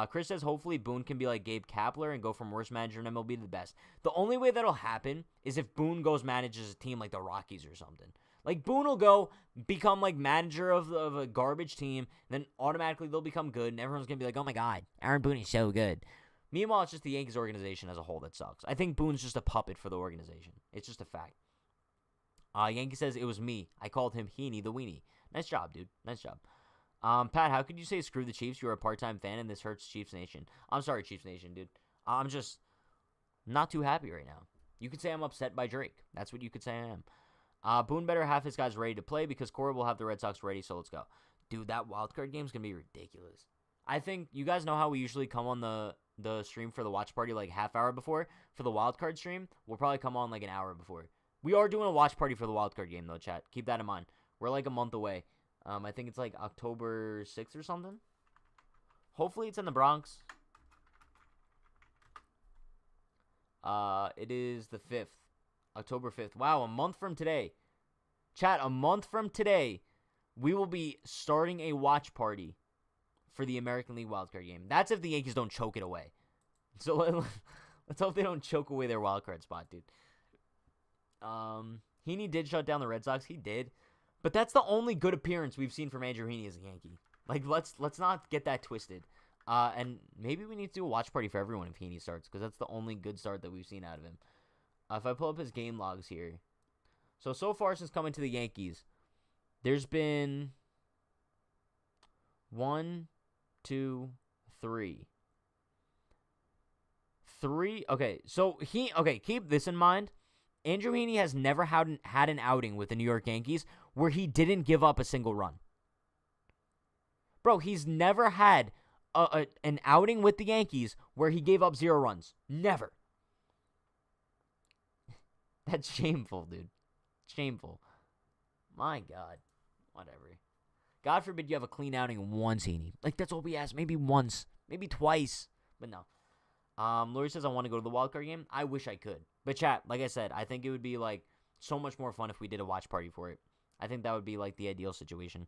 Chris says, hopefully Boone can be like Gabe Kapler and go from worst manager in MLB to the best. The only way that'll happen is if Boone goes manages a team like the Rockies or something. Like, Boone will go become, like, manager of a garbage team, then automatically they'll become good, and everyone's going to be like, oh, my God, Aaron Boone is so good. Meanwhile, it's just the Yankees organization as a whole that sucks. I think Boone's just a puppet for the organization. It's just a fact. Yankee says, it was me. I called him Heaney the Weenie. Nice job, dude. Nice job. Pat, how could you say screw the Chiefs? You're a part-time fan, and this hurts Chiefs Nation. I'm sorry, Chiefs Nation, dude. I'm just not too happy right now. You could say I'm upset by Drake. That's what you could say I am. Boone better have his guys ready to play because Cora will have the Red Sox ready, so let's go. Dude, that wildcard game is going to be ridiculous. I think you guys know how we usually come on the stream for the watch party like half hour before. For the wildcard stream, we'll probably come on like an hour before. We are doing a watch party for the wildcard game, though, chat. Keep that in mind. We're like a month away. I think it's like October 6th or something. Hopefully it's in the Bronx. It is the 5th. October 5th. Wow, a month from today. Chat, a month from today, we will be starting a watch party for the American League wildcard game. That's if the Yankees don't choke it away. So Let's hope they don't choke away their wild card spot, dude. Heaney did shut down the Red Sox. He did. But that's the only good appearance we've seen from Andrew Heaney as a Yankee. Like, let's not get that twisted. And maybe we need to do a watch party for everyone if Heaney starts, because that's the only good start that we've seen out of him. If I pull up his game logs here. So far since coming to the Yankees, there's been 1, 2, 3. Okay, so keep this in mind. Andrew Heaney has never had an outing with the New York Yankees where he didn't give up a single run. Bro, he's never had an outing with the Yankees where he gave up 0 runs. Never. That's shameful, dude. Shameful. My God. Whatever. God forbid you have a clean outing once, Heaney. Like, that's all we ask. Maybe once. Maybe twice. But no. Lori says, I want to go to the wildcard game. I wish I could. But chat, like I said, I think it would be, like, so much more fun if we did a watch party for it. I think that would be, like, the ideal situation.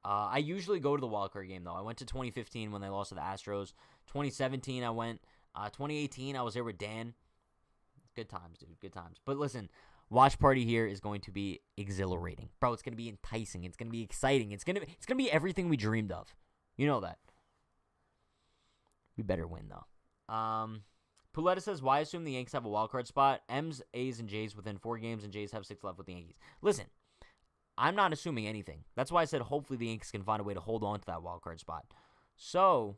I usually go to the wildcard game, though. I went to 2015 when they lost to the Astros. 2017, I went. 2018, I was there with Dan. Good times, dude. Good times. But listen, watch party here is going to be exhilarating. Bro, it's going to be enticing. It's going to be exciting. It's going to be everything we dreamed of. You know that. We better win, though. Puletta says, why assume the Yankees have a wildcard spot? M's, A's, and J's within 4 games, and J's have 6 left with the Yankees. Listen, I'm not assuming anything. That's why I said hopefully the Yankees can find a way to hold on to that wildcard spot. So,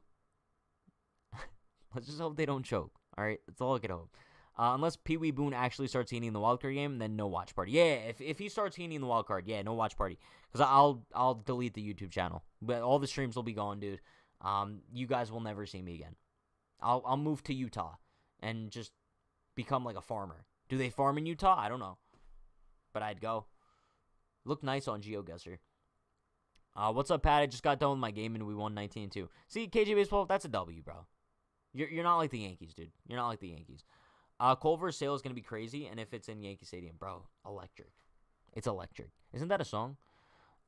let's just hope they don't choke. All right? That's all I can hope. Unless Pee Wee Boone actually starts Heaney in the wildcard game, then no watch party. Yeah, if he starts Heaney in the wildcard, yeah, no watch party. Because I'll delete the YouTube channel. But all the streams will be gone, dude. You guys will never see me again. I'll move to Utah and just become like a farmer. Do they farm in Utah? I don't know. But I'd go. Look nice on GeoGuessr. What's up, Pat? I just got done with my game and we won 19-2. See, KJ Baseball, that's a W, bro. You're not like the Yankees, dude. You're not like the Yankees. Culver's sale is going to be crazy, and if it's in Yankee Stadium, bro, electric. It's electric. Isn't that a song?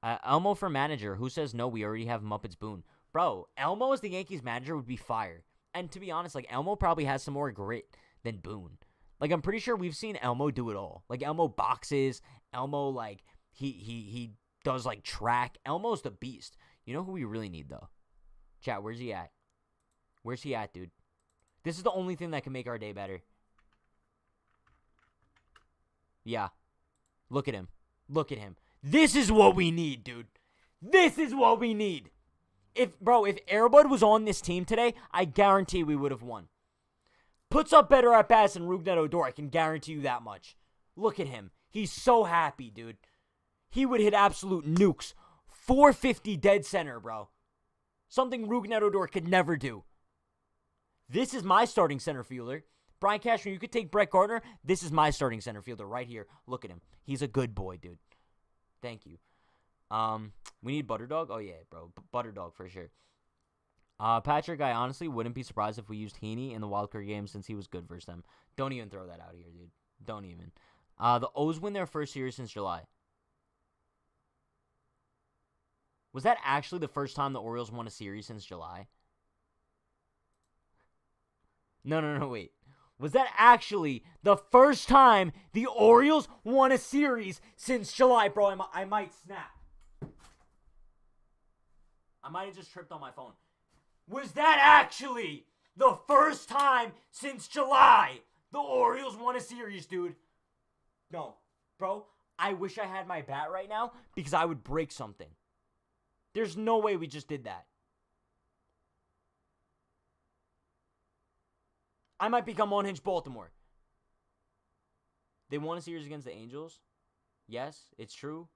Elmo for manager. Who says no? We already have Muppets Boone. Bro, Elmo as the Yankees manager would be fire. And to be honest, like, Elmo probably has some more grit than Boone. Like, I'm pretty sure we've seen Elmo do it all. Like, Elmo boxes. Elmo, like, he does, like, track. Elmo's the beast. You know who we really need, though? Chat, where's he at? Where's he at, dude? This is the only thing that can make our day better. Yeah. Look at him. Look at him. This is what we need, dude. This is what we need. If Airbud was on this team today, I guarantee we would have won. Puts up better at bats than Rougned Odor. I can guarantee you that much. Look at him. He's so happy, dude. He would hit absolute nukes. 450 dead center, bro. Something Rougned Odor could never do. This is my starting center fielder. Brian Cashman, you could take Brett Gardner. This is my starting center fielder right here. Look at him. He's a good boy, dude. Thank you. We need Butterdog? Oh, yeah, bro. Butterdog for sure. Patrick, I honestly wouldn't be surprised if we used Heaney in the wildcard game since he was good versus them. Don't even throw that out here, dude. Don't even. The O's win their first series since July. Was that actually the first time the Orioles won a series since July? No, wait. Was that actually the first time the Orioles won a series since July? Bro, I might snap. I might have just tripped on my phone. Was that actually the first time since July the Orioles won a series, dude? No. Bro, I wish I had my bat right now because I would break something. There's no way we just did that. I might become Unhinged Baltimore. They won a series against the Angels. Yes, it's true.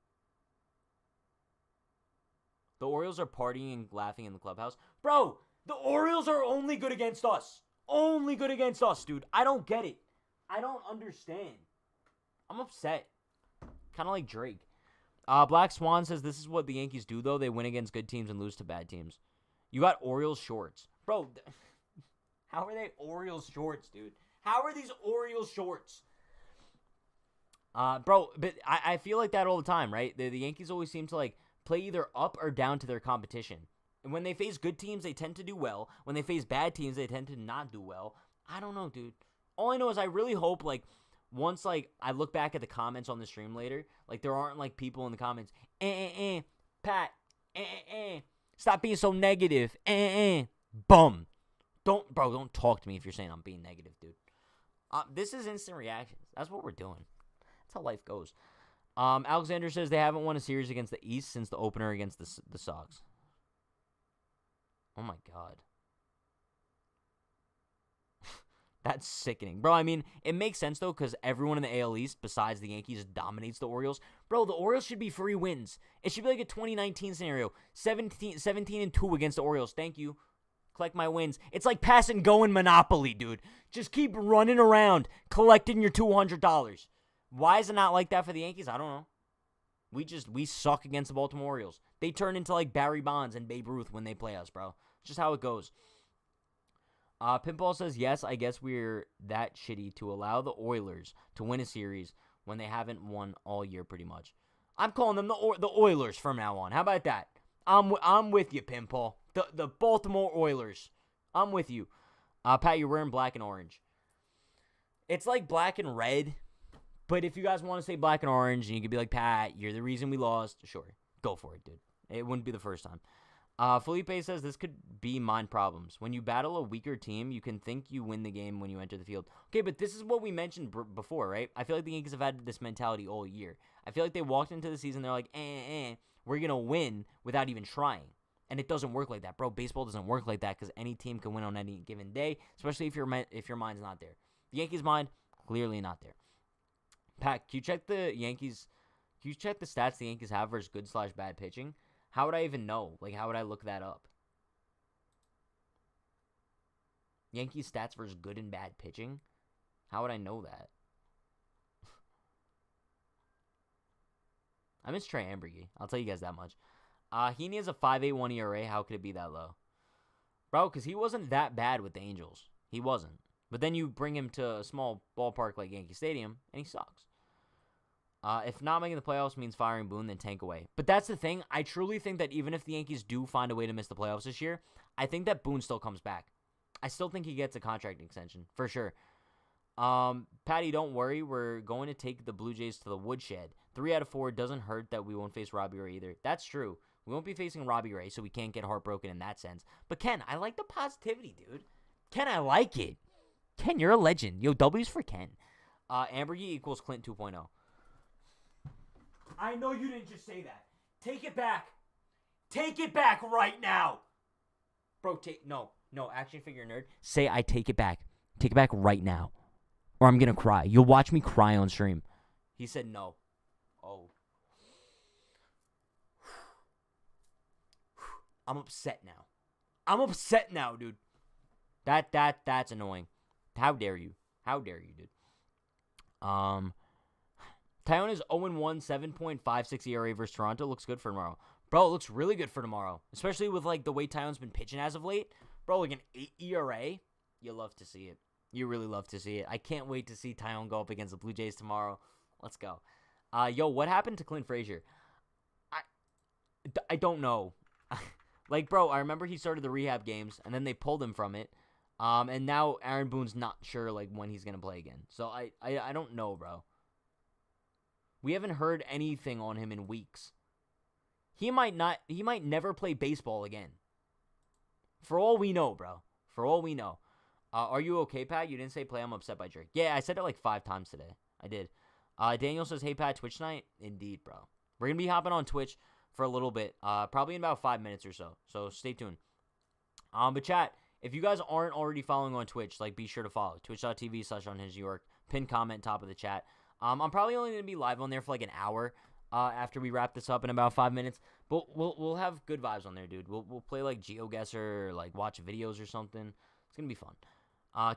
The Orioles are partying and laughing in the clubhouse. Bro, the Orioles are only good against us. Only good against us, dude. I don't get it. I don't understand. I'm upset. Kind of like Drake. Black Swan says this is what the Yankees do, though. They win against good teams and lose to bad teams. You got Orioles shorts. Bro, how are they Orioles shorts, dude? How are these Orioles shorts? Bro, but I feel like that all the time, right? The Yankees always seem to, like, play either up or down to their competition. And when they face good teams, they tend to do well. When they face bad teams, they tend to not do well. I don't know, dude. All I know is I really hope, like, once, like, I look back at the comments on the stream later, like, there aren't, like, people in the comments, Pat, stop being so negative, bum. Don't talk to me if you're saying I'm being negative, dude. This is instant reactions. That's what we're doing. That's how life goes. Alexander says they haven't won a series against the East since the opener against the Sox. Oh, my God. That's sickening. Bro, I mean, it makes sense, though, because everyone in the AL East, besides the Yankees, dominates the Orioles. Bro, the Orioles should be free wins. It should be like a 2019 scenario. 17-2 against the Orioles. Thank you. Collect my wins. It's like pass and go in Monopoly, dude. Just keep running around, collecting your $200. Why is it not like that for the Yankees? I don't know. We suck against the Baltimore Orioles. They turn into like Barry Bonds and Babe Ruth when they play us, bro. It's just how it goes. Pinball says, yes, I guess we're that shitty to allow the Oilers to win a series when they haven't won all year pretty much. I'm calling them the Oilers from now on. How about that? I'm with you, Pinball. The Baltimore Oilers. I'm with you. Pat, you're wearing black and orange. It's like black and red, but if you guys want to say black and orange, and you could be like, Pat, you're the reason we lost, sure. Go for it, dude. It wouldn't be the first time. Felipe says this could be mind problems. When you battle a weaker team, you can think you win the game when you enter the field. Okay, but this is what we mentioned before, right? I feel like the Yankees have had this mentality all year. I feel like they walked into the season, they're like, we're going to win without even trying. And it doesn't work like that, bro. Baseball doesn't work like that because any team can win on any given day, especially if your mind's not there. The Yankees' mind, clearly not there. Pat, can you check the Yankees? Can you check the stats the Yankees have versus good/bad pitching? How would I even know? Like, how would I look that up? Yankees stats versus good and bad pitching? How would I know that? I miss Trey Ambergy. I'll tell you guys that much. Heaney has a 5.81 ERA. How could it be that low? Bro, because he wasn't that bad with the Angels. He wasn't. But then you bring him to a small ballpark like Yankee Stadium, and he sucks. If not making the playoffs means firing Boone, then tank away. But that's the thing. I truly think that even if the Yankees do find a way to miss the playoffs this year, I think that Boone still comes back. I still think he gets a contract extension, for sure. Patty, don't worry. We're going to take the Blue Jays to the woodshed. 3 out of 4 doesn't hurt that we won't face Robbie Ray either. That's true. We won't be facing Robbie Ray, so we can't get heartbroken in that sense. But Ken, I like the positivity, dude. Ken, I like it. Ken, you're a legend. Yo, W's for Ken. Ambergy equals Clint 2.0. I know you didn't just say that. Take it back. Take it back right now. Bro, no, action figure nerd. Say I take it back. Take it back right now. Or I'm going to cry. You'll watch me cry on stream. He said no. Oh. I'm upset now, dude. That's annoying. How dare you? Dude? Tyone is 0-1, 7.56 ERA versus Toronto. Looks good for tomorrow. Bro, it looks really good for tomorrow. Especially with, like, the way Tyone's been pitching as of late. Bro, like an 8 ERA. You love to see it. You really love to see it. I can't wait to see Tyone go up against the Blue Jays tomorrow. Let's go. Yo, what happened to Clint Frazier? I don't know. Like, bro, I remember he started the rehab games, and then they pulled him from it. And now Aaron Boone's not sure, like, when he's going to play again. So I don't know, bro. We haven't heard anything on him in weeks. He might never play baseball again. For all we know, bro. For all we know. Are you okay, Pat? You didn't say play. I'm upset by Drake. Yeah, I said it like 5 times today. I did. Daniel says, hey, Pat, Twitch night? Indeed, bro. We're going to be hopping on Twitch for a little bit. Probably in about 5 minutes or so. So stay tuned. But chat, if you guys aren't already following on Twitch, like, be sure to follow. Twitch.tv/UnhingedNewYork. Pin comment, top of the chat. I'm probably only going to be live on there for like an hour after we wrap this up in about 5 minutes. But we'll have good vibes on there, dude. We'll play like GeoGuessr or like watch videos or something. It's going to be fun.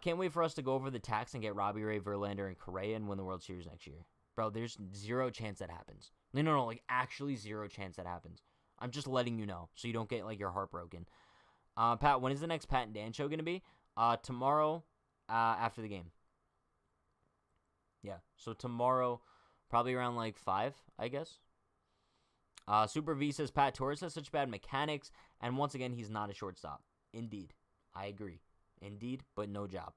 Can't wait for us to go over the tax and get Robbie Ray, Verlander, and Correa and win the World Series next year. Bro, there's zero chance that happens. No, like actually zero chance that happens. I'm just letting you know so you don't get like your heart broken. Pat, when is the next Pat and Dan show going to be? Tomorrow after the game. Yeah, so tomorrow, probably around like 5, I guess. Super V says, Pat Torres has such bad mechanics, and once again, he's not a shortstop. Indeed. I agree. Indeed, but no job.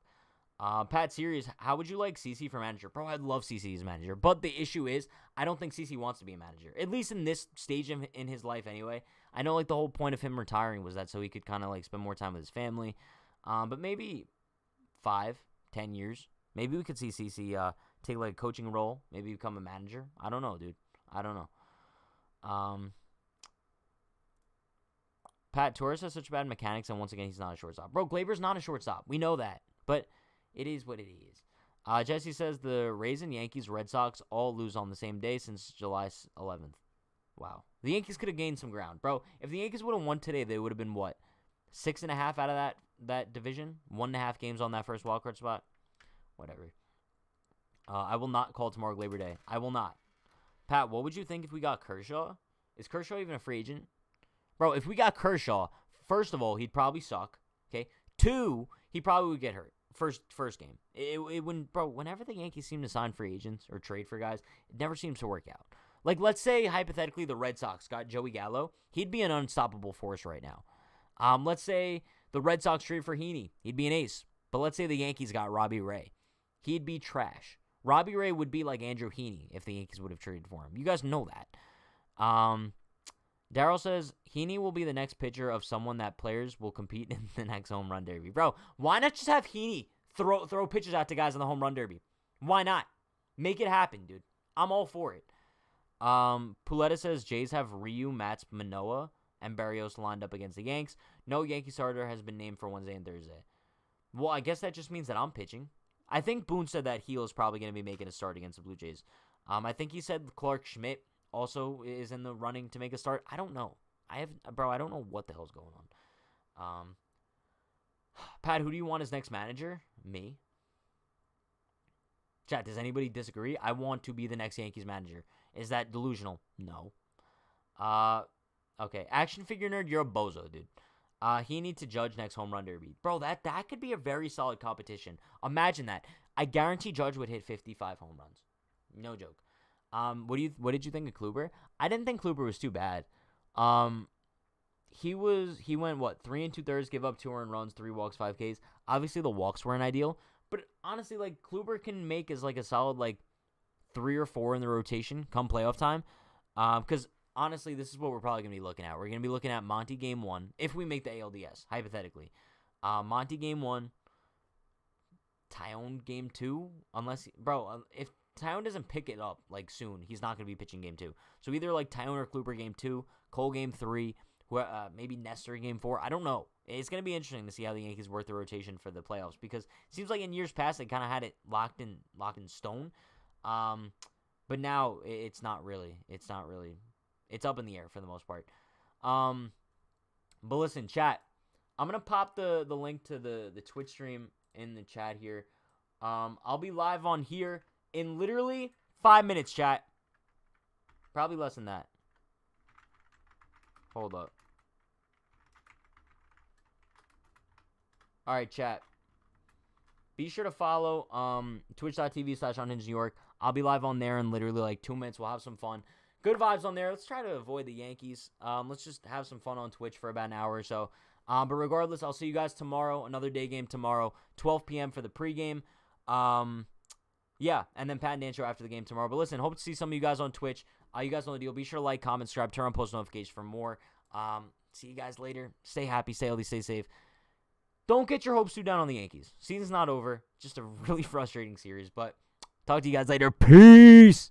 Pat Series, how would you like CC for manager? Bro, I'd love CC as manager. But the issue is, I don't think CC wants to be a manager. At least in this stage in his life anyway. I know like the whole point of him retiring was that so he could kind of like spend more time with his family. But maybe 5, 10 years. Maybe we could see CC take like a coaching role. Maybe become a manager. I don't know, dude. I don't know. Pat, Torres has such bad mechanics, and once again, he's not a shortstop. Bro, Gleyber's not a shortstop. We know that. But it is what it is. Jesse says the Rays and Yankees, Red Sox all lose on the same day since July 11th. Wow. The Yankees could have gained some ground. Bro, if the Yankees would have won today, they would have been, what, 6.5 out of that division? 1.5 games on that first wildcard spot? Whatever. I will not call tomorrow Gleyber Day. I will not. Pat, what would you think if we got Kershaw? Is Kershaw even a free agent? Bro, if we got Kershaw, first of all, he'd probably suck. Okay? 2, he probably would get hurt. First game. It wouldn't, bro, whenever the Yankees seem to sign free agents or trade for guys, it never seems to work out. Like, let's say, hypothetically, the Red Sox got Joey Gallo. He'd be an unstoppable force right now. Let's say the Red Sox traded for Heaney. He'd be an ace. But let's say the Yankees got Robbie Ray. He'd be trash. Robbie Ray would be like Andrew Heaney if the Yankees would have traded for him. You guys know that. Daryl says, Heaney will be the next pitcher of someone that players will compete in the next home run derby. Bro, why not just have Heaney throw pitches out to guys in the home run derby? Why not? Make it happen, dude. I'm all for it. Puletta says, Jays have Ryu, Mats, Manoah, and Barrios lined up against the Yanks. No Yankee starter has been named for Wednesday and Thursday. Well, I guess that just means that I'm pitching. I think Boone said that Heel is probably going to be making a start against the Blue Jays. I think he said Clark Schmidt also is in the running to make a start. I don't know. I don't know what the hell's going on. Pat, who do you want as next manager? Me. Chat, does anybody disagree? I want to be the next Yankees manager. Is that delusional? No. Okay. Action figure nerd, you're a bozo, dude. He needs to judge next home run derby. Bro, that could be a very solid competition. Imagine that. I guarantee Judge would hit 55 home runs. No joke. What did you think of Kluber? I didn't think Kluber was too bad. He went what, 3 2/3, give up 2 earned runs, 3 walks, 5 Ks. Obviously the walks weren't ideal, but honestly, like, Kluber can make as like a solid like 3 or 4 in the rotation come playoff time. Because honestly, this is what we're probably gonna be looking at. We're gonna be looking at Monty game 1 if we make the ALDS hypothetically. Monty game 1, Tyone game 2, unless if Tyone doesn't pick it up like soon, he's not going to be pitching game 2. So either like Tyone or Kluber game 2, Cole game 3, maybe Nestor game 4. I don't know. It's going to be interesting to see how the Yankees work the rotation for the playoffs because it seems like in years past they kind of had it locked in stone. But now it's not really. It's up in the air for the most part. But listen, chat. I'm going to pop the link to the Twitch stream in the chat here. I'll be live on here in literally 5 minutes, chat. Probably less than that. Hold up. All right, chat. Be sure to follow twitch.tv/Unhinged New York. I'll be live on there in literally like 2 minutes. We'll have some fun. Good vibes on there. Let's try to avoid the Yankees. Let's just have some fun on Twitch for about an hour or so. But regardless, I'll see you guys tomorrow. Another day game tomorrow. 12 p.m. for the pregame. Yeah, and then Pat and Dan show after the game tomorrow. But listen, hope to see some of you guys on Twitch. You guys know the deal. Be sure to like, comment, subscribe, turn on post notifications for more. See you guys later. Stay happy, stay healthy, stay safe. Don't get your hopes too down on the Yankees. Season's not over. Just a really frustrating series. But talk to you guys later. Peace.